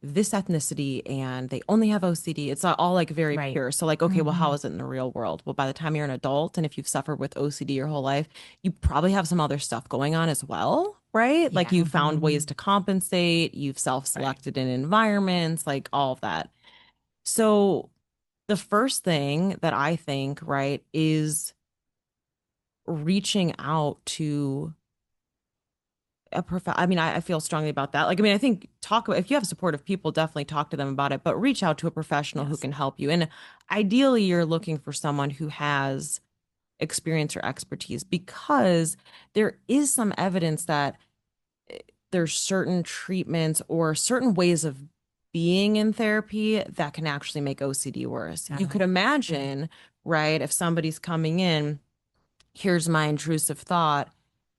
this ethnicity and they only have OCD. It's all like very Right. pure. So like, okay, well, how is it in the real world? Well, by the time you're an adult and if you've suffered with OCD your whole life, you probably have some other stuff going on as well, right? Like Yeah. you found ways to compensate, you've self-selected in environments, like all of that. So the first thing that I think, right, is reaching out to I feel strongly about that. Like, I mean, I think if you have supportive people, definitely talk to them about it, but reach out to a professional who can help you. And ideally, you're looking for someone who has experience or expertise, because there is some evidence that there's certain treatments or certain ways of being in therapy that can actually make OCD worse. You could imagine, right, if somebody's coming in, here's my intrusive thought.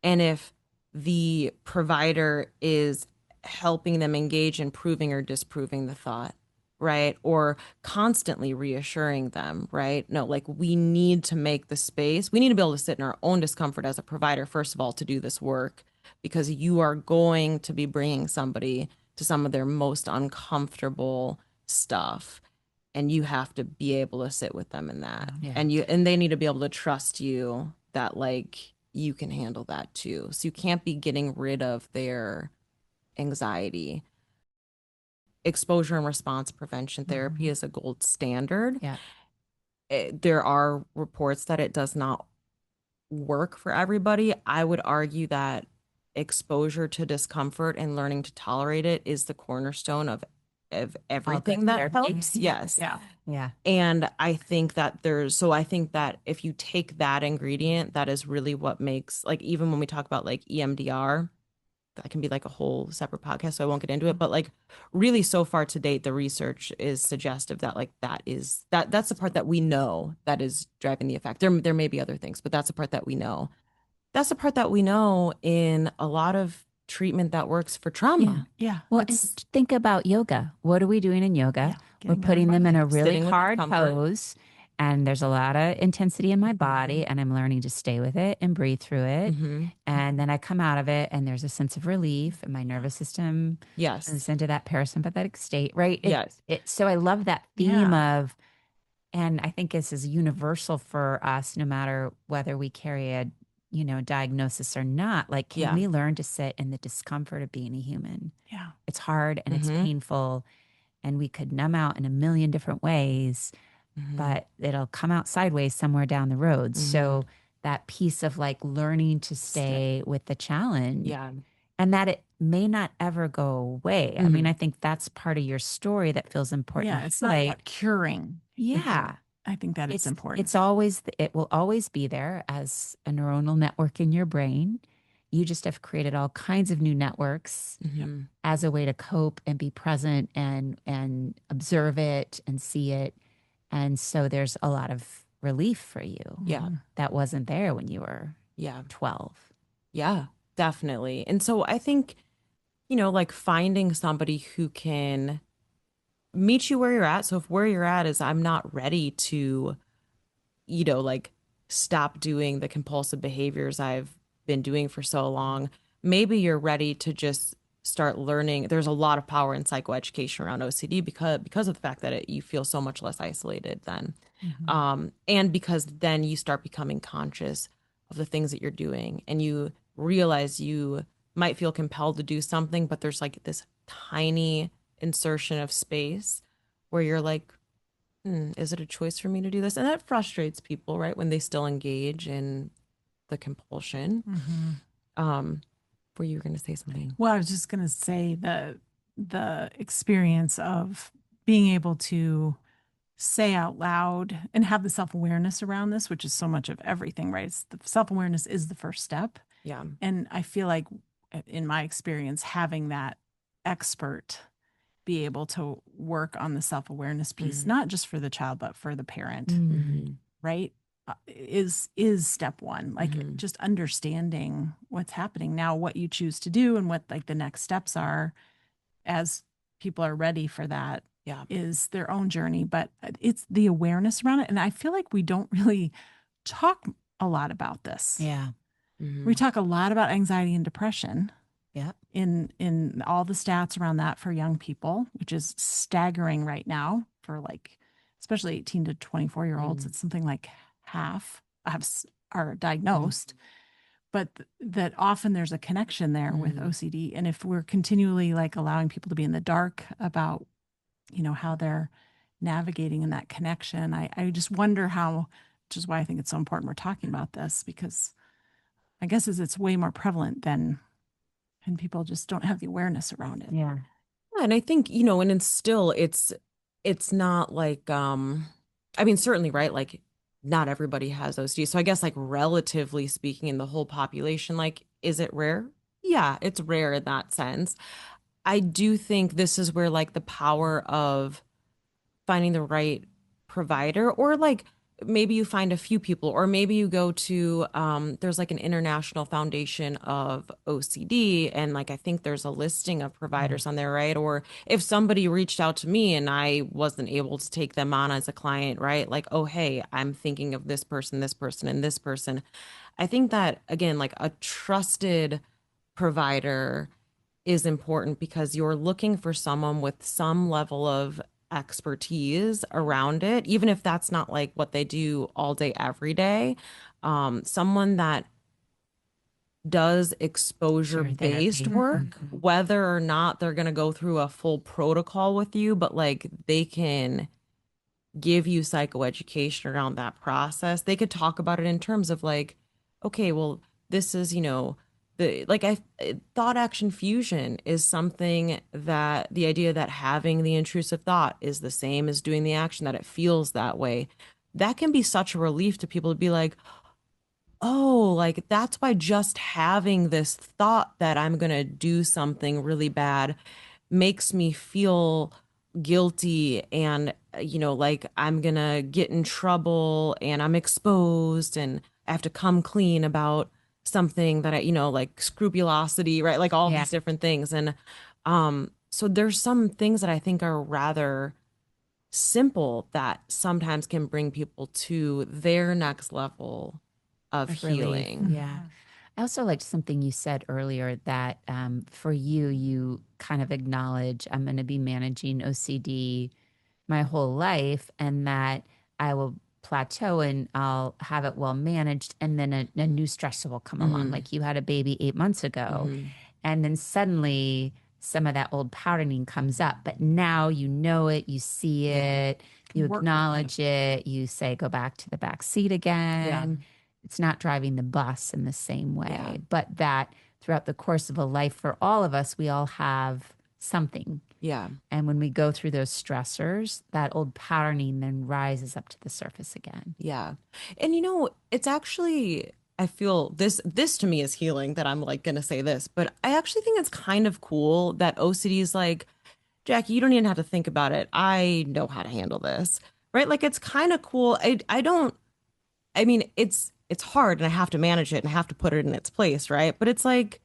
And if the provider is helping them engage in proving or disproving the thought, right? Or constantly reassuring them, right? No, like we need to make the space. We need to be able to sit in our own discomfort as a provider, first of all, to do this work, because you are going to be bringing somebody to some of their most uncomfortable stuff, and you have to be able to sit with them in that. Yeah. And they need to be able to trust you that like you can handle that too. So you can't be getting rid of their anxiety. Exposure and response prevention therapy is a gold standard. Yeah. There are reports that it does not work for everybody. I would argue that exposure to discomfort and learning to tolerate it is the cornerstone of everything that therapy. helps. Yes. Yeah. Yeah. And I think that I think that if you take that ingredient, that is really what makes, like, even when we talk about like EMDR, that can be like a whole separate podcast, so I won't get into it. But like really so far to date, the research is suggestive that like that's the part that we know that is driving the effect. There may be other things, but that's the part that we know. That's the part that we know in a lot of treatment that works for trauma. Yeah. Well, and think about yoga. What are we doing in yoga? We're getting putting them in a really Sitting with hard discomfort. pose, and there's a lot of intensity in my body, and I'm learning to stay with it and breathe through it. And then I come out of it, and there's a sense of relief, and my nervous system Yes. is into that parasympathetic state, right? Yes. So I love that theme of, and I think this is universal for us, no matter whether we carry a diagnosis or not. Like, can we learn to sit in the discomfort of being a human? Yeah. It's hard and it's painful, and we could numb out in a million different ways, but it'll come out sideways somewhere down the road. So that piece of like learning to stay with the challenge, and that it may not ever go away. I mean, I think that's part of your story that feels important. Yeah. It's not about curing. Yeah. I think that it's important. It will always be there as a neuronal network in your brain. You just have created all kinds of new networks as a way to cope and be present and observe it and see it. And so there's a lot of relief for you. Yeah. That wasn't there when you were 12. Yeah, definitely. And so I think, like finding somebody who can meet you where you're at. So if where you're at is I'm not ready to, like stop doing the compulsive behaviors I've been doing for so long, maybe you're ready to just start learning. There's a lot of power in psychoeducation around OCD because of the fact that you feel so much less isolated then. And because then you start becoming conscious of the things that you're doing, and you realize you might feel compelled to do something, but there's like this tiny insertion of space where you're like, is it a choice for me to do this? And that frustrates people, right? When they still engage in the compulsion. Were you going to say something? Well, I was just going to say the experience of being able to say out loud and have the self-awareness around this, which is so much of everything, right? It's the self-awareness is the first step. Yeah. And I feel like in my experience, having that expert be able to work on the self-awareness piece, not just for the child, but for the parent, right? Is step one, like just understanding what's happening now, what you choose to do, and what like the next steps are as people are ready for that is their own journey. But it's the awareness around it. And I feel like we don't really talk a lot about this. Yeah. We talk a lot about anxiety and depression, Yeah. in all the stats around that for young people, which is staggering right now for like, especially 18 to 24-year-olds. It's something like half are diagnosed, but that often there's a connection there with OCD. And if we're continually like allowing people to be in the dark about, how they're navigating in that connection, I just wonder how, which is why I think it's so important we're talking about this, because I guess it's way more prevalent than, and people just don't have the awareness around it. Yeah. And I think, and it's still, it's not like, I mean, certainly, right? Like not everybody has OCD. So I guess like relatively speaking in the whole population, like, is it rare? Yeah, it's rare in that sense. I do think this is where like the power of finding the right provider, or like maybe you find a few people, or maybe you go to there's like an international foundation of OCD, and like I think there's a listing of providers on there, right? Or if somebody reached out to me and I wasn't able to take them on as a client, right? Like, oh hey, I'm thinking of this person, and this person. I think that again, like a trusted provider is important because you're looking for someone with some level of expertise around it, even if that's not like what they do all day, every day. Someone that does exposure based therapy. work, whether or not they're going to go through a full protocol with you, but like they can give you psychoeducation around that process. They could talk about it in terms of like, okay, well, this is, the like I thought action fusion is something that the idea that having the intrusive thought is the same as doing the action, that it feels that way. That can be such a relief to people to be like, oh, like that's why just having this thought that I'm going to do something really bad makes me feel guilty, and like I'm gonna get in trouble and I'm exposed and I have to come clean about something that I, like scrupulosity, right? Like all Yeah. these different things. And so there's some things that I think are rather simple that sometimes can bring people to their next level of Relief. healing. Yeah. I also liked something you said earlier that for you, you kind of acknowledge I'm going to be managing OCD my whole life, and that I will plateau and I'll have it well managed. And then a new stressor will come along. Like you had a baby 8 months ago, and then suddenly some of that old patterning comes up, but now you know it, you see it, you Work with acknowledge it, you say, go back to the back seat again. It's not driving the bus in the same way, but that throughout the course of a life for all of us, we all have something. Yeah. And when we go through those stressors, that old patterning then rises up to the surface again. Yeah. And it's actually, I feel this to me is healing, that I'm like going to say this, but I actually think it's kind of cool that OCD is like, Jackie, you don't even have to think about it. I know how to handle this. Right? Like it's kind of cool. I mean, it's hard and I have to manage it and I have to put it in its place, right? But it's like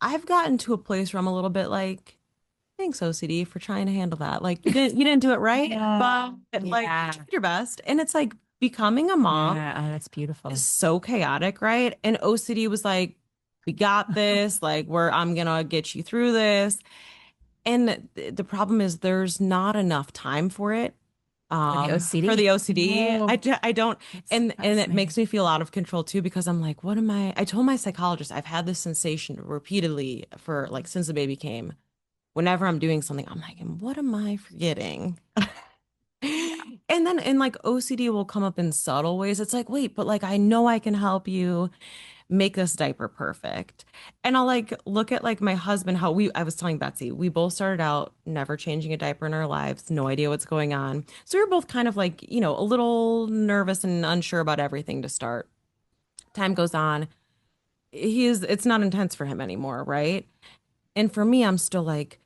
I've gotten to a place where I'm a little bit like, thanks OCD for trying to handle that. Like you didn't do it right, but like you did your best. And it's like becoming a mom Yeah, oh, that's beautiful. is so chaotic, right? And OCD was like, we got this. Like I'm gonna get you through this. And the problem is there's not enough time for it. OCD? For the OCD. Whoa. I don't, and it fascinating. makes me feel out of control too, because I'm like, what am I told my psychologist, I've had this sensation repeatedly for like since the baby came. Whenever I'm doing something, I'm like, and what am I forgetting? And like OCD will come up in subtle ways. It's like, wait, but like I know I can help you make this diaper perfect. And I'll like look at like my husband, I was telling Betsy, we both started out never changing a diaper in our lives, no idea what's going on. So we were both kind of like, a little nervous and unsure about everything to start. Time goes on. It's not intense for him anymore, right? And for me, I'm still like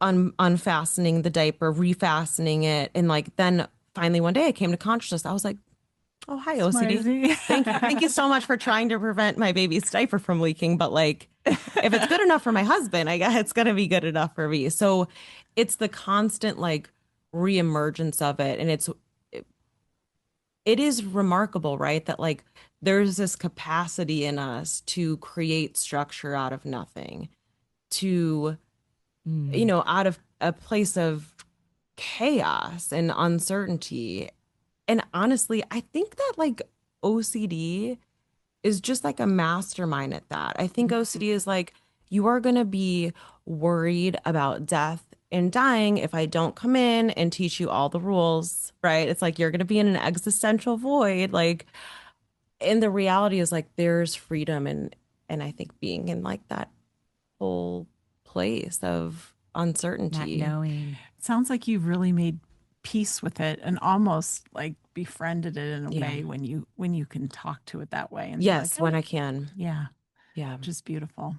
unfastening the diaper, refastening it. And like then finally one day I came to consciousness. I was like, oh, hi, OCD. Thank you so much for trying to prevent my baby's diaper from leaking. But like, if it's good enough for my husband, I guess it's going to be good enough for me. So it's the constant like reemergence of it. And it is remarkable, right? That like there's this capacity in us to create structure out of nothing, to, out of a place of chaos and uncertainty. And honestly, I think that like OCD is just like a mastermind at that. I think OCD is like, you are going to be worried about death and dying if I don't come in and teach you all the rules, right? It's like you're going to be in an existential void. Like, and the reality is like there's freedom and I think being in like that whole place of Not uncertainty. knowing. It sounds like you've really made peace with it and almost like befriended it in a way when you can talk to it that way and be Yes, like, when "Oh, I can. yeah, Yeah. just beautiful."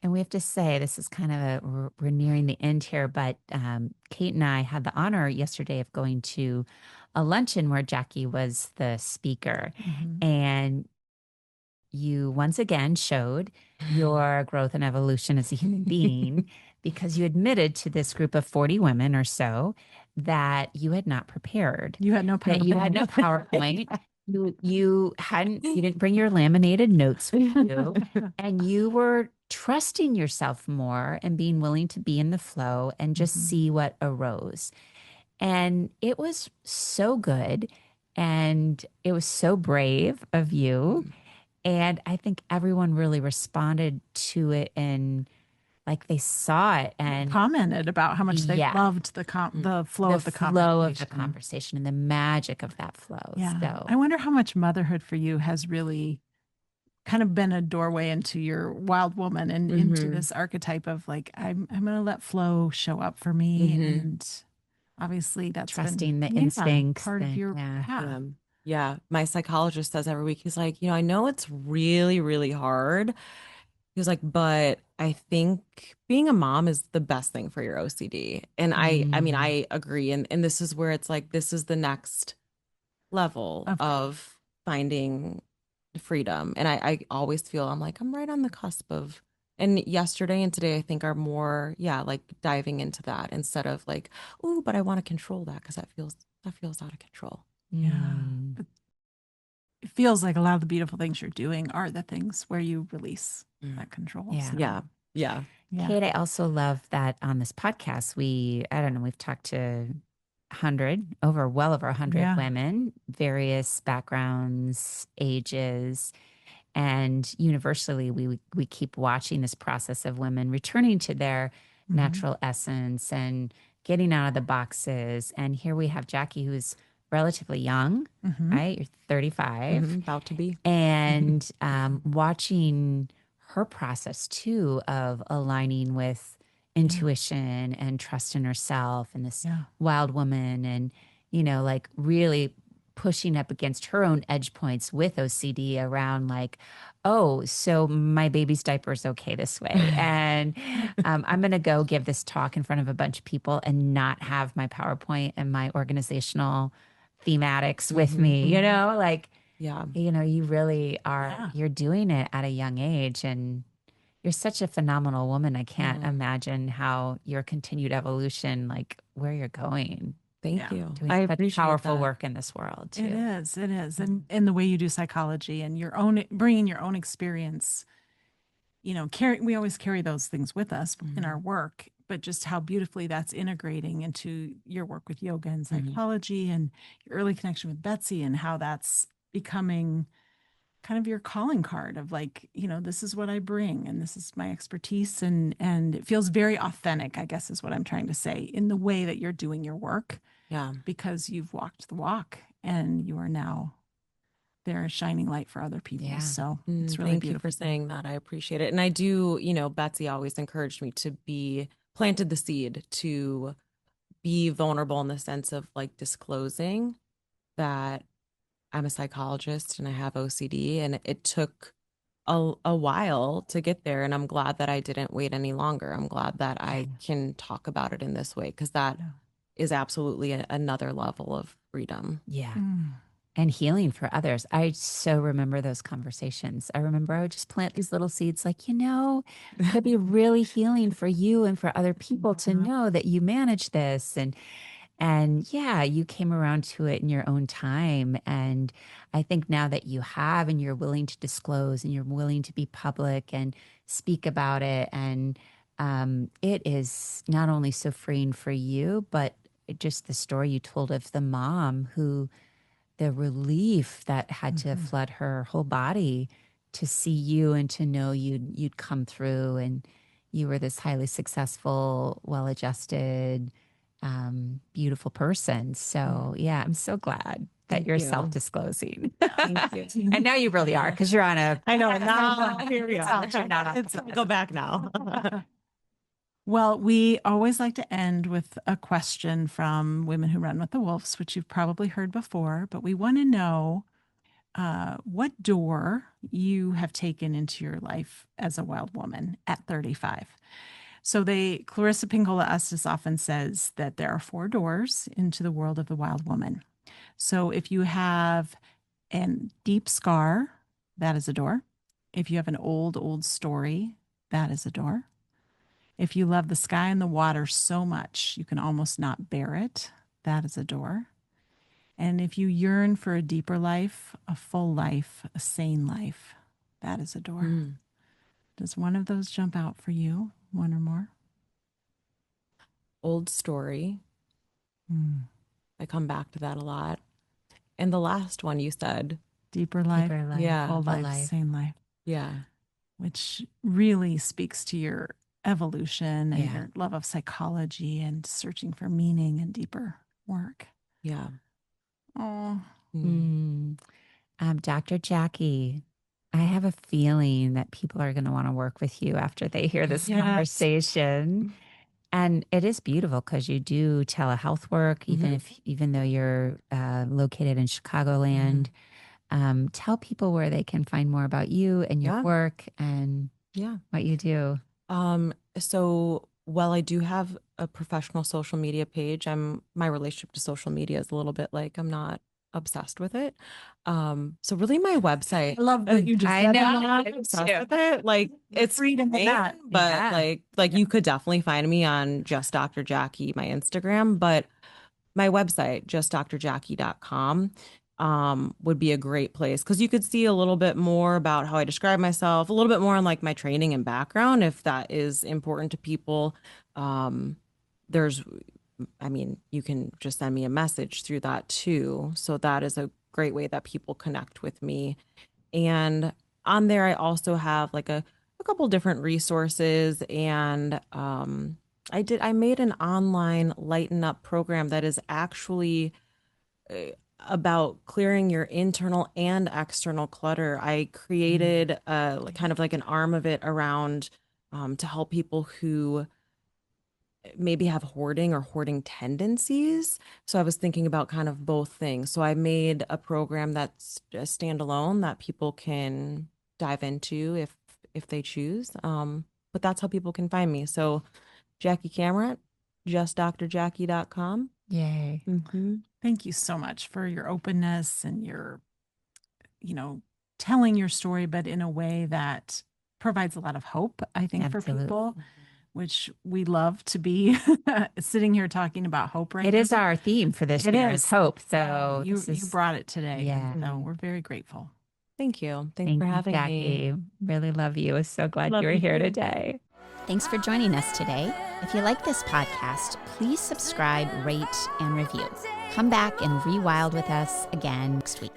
And we have to say, this is kind of we're nearing the end here, but Kate and I had the honor yesterday of going to a luncheon where Jackie was the speaker. And you once again showed your growth and evolution as a human being because you admitted to this group of 40 women or so that you had not prepared, You had no that you had no PowerPoint. You didn't bring your laminated notes with you, and you were trusting yourself more and being willing to be in the flow and just see what arose. And it was so good. And it was so brave of you. And I think everyone really responded to it and like they saw it and commented about how much they loved the flow of the conversation and the magic of that flow. Yeah. So I wonder how much motherhood for you has really kind of been a doorway into your wild woman and into this archetype of like, I'm going to let flow show up for me. And obviously that's trusting been the instincts. part of your, Yeah. My psychologist says every week, he's like, I know it's really, really hard. He was like, but I think being a mom is the best thing for your OCD. And I mean, I agree. And this is where it's like, this is the next level of finding freedom. And I always feel I'm like, I'm right on the cusp of, and yesterday and today, I think are more, like diving into that instead of like, oh, but I want to control that because that feels out of control. Yeah. But it feels like a lot of the beautiful things you're doing are the things where you release that control. Yeah. So. Yeah. Kate, I also love that on this podcast, we've talked to well over 100 women, various backgrounds, ages, and universally we keep watching this process of women returning to their natural essence and getting out of the boxes. And here we have Jackie, who's relatively young, right? You're 35. About to be. And watching her process too of aligning with intuition and trust in herself and this wild woman and, like really pushing up against her own edge points with OCD around like, oh, so my baby's diaper is okay this way. And I'm going to go give this talk in front of a bunch of people and not have my PowerPoint and my organizational thematics with me, like, you really are, you're doing it at a young age and you're such a phenomenal woman. I can't imagine how your continued evolution, like where you're going. Thank you. Doing I such appreciate powerful that. work in this world too. It is. And the way you do psychology and your own, bringing your own experience, we always carry those things with us in our work, but just how beautifully that's integrating into your work with yoga and psychology and your early connection with Betsy and how that's becoming kind of your calling card of like, this is what I bring and this is my expertise. And it feels very authentic, I guess is what I'm trying to say in the way that you're doing your work. Yeah. Because you've walked the walk and you are now there, a shining light for other people. Yeah. So it's really thank beautiful. you for saying that. I appreciate it. And I do, Betsy always encouraged me to planted the seed to be vulnerable in the sense of like disclosing that I'm a psychologist and I have OCD, and it took a while to get there. And I'm glad that I didn't wait any longer. I'm glad that I can talk about it in this way because that is absolutely another level of freedom. Yeah. And healing for others. I so remember those conversations. I remember I would just plant these little seeds like, it could be really healing for you and for other people to know that you manage this. And And yeah, you came around to it in your own time. And I think now that you have and you're willing to disclose and you're willing to be public and speak about it, and it is not only so freeing for you, but just the story you told of the mom who the relief that had to flood her whole body to see you and to know you'd come through and you were this highly successful, well-adjusted, beautiful person. So yeah, I'm so glad that Thank you're you. self-disclosing. Thank you. And now you really are because you're on a. I know. Now here we are. You're not on It's go back now. Well, we always like to end with a question from Women Who Run with the Wolves, which you've probably heard before, but we want to know what door you have taken into your life as a wild woman at 35. So Clarissa Pinkola Estes often says that there are 4 doors into the world of the wild woman. So if you have a deep scar, that is a door. If you have an old story, that is a door. If you love the sky and the water so much you can almost not bear it, that is a door. And if you yearn for a deeper life, a full life, a sane life, that is a door. Does one of those jump out for you? One or more? Old story. I come back to that a lot. And the last one you said. Deeper life, Yeah. full Full life, life. sane life, Yeah. which really speaks to your evolution and Yeah. your love of psychology and searching for meaning and deeper work. Yeah. Oh, Dr. Jackie, I have a feeling that people are going to want to work with you after they hear this Yes. conversation. And it is beautiful because you do telehealth work, even though you're located in Chicagoland. Tell people where they can find more about you and your Yeah. work and Yeah. what you do. So while I do have a professional social media page, my relationship to social media is a little bit like I'm not obsessed with it. So really my website. I love that you just I said know. that. I'm not obsessed with it. Like it's freedom of fine, that. but Yeah. like you could definitely find me on Just Dr. Jackie, my Instagram, but my website, justdrjackie.com, would be a great place because you could see a little bit more about how I describe myself, a little bit more on like my training and background, if that is important to people. You can just send me a message through that too. So that is a great way that people connect with me. And on there, I also have like a couple different resources and I made an online Lighten Up program that is actually about clearing your internal and external clutter. I created kind of like an arm of it around to help people who maybe have hoarding tendencies. So I was thinking about kind of both things. So I made a program that's a standalone that people can dive into if they choose. But that's how people can find me. So Jackie Kamradt, justdrjackie.com. Yay. Thank you so much for your openness and your, telling your story, but in a way that provides a lot of hope, I think, for Absolutely. people, which we love to be sitting here talking about hope right It now. is our theme for this It year is. is hope. So You this is- brought it today. Yeah. So we're very grateful. Thank you. Thanks Thank for you, having me. Jackie. Really love you. I was so glad Love you were you here too. today. Thanks for joining us today. If you like this podcast, please subscribe, rate, and review. Come back and rewild with us again next week.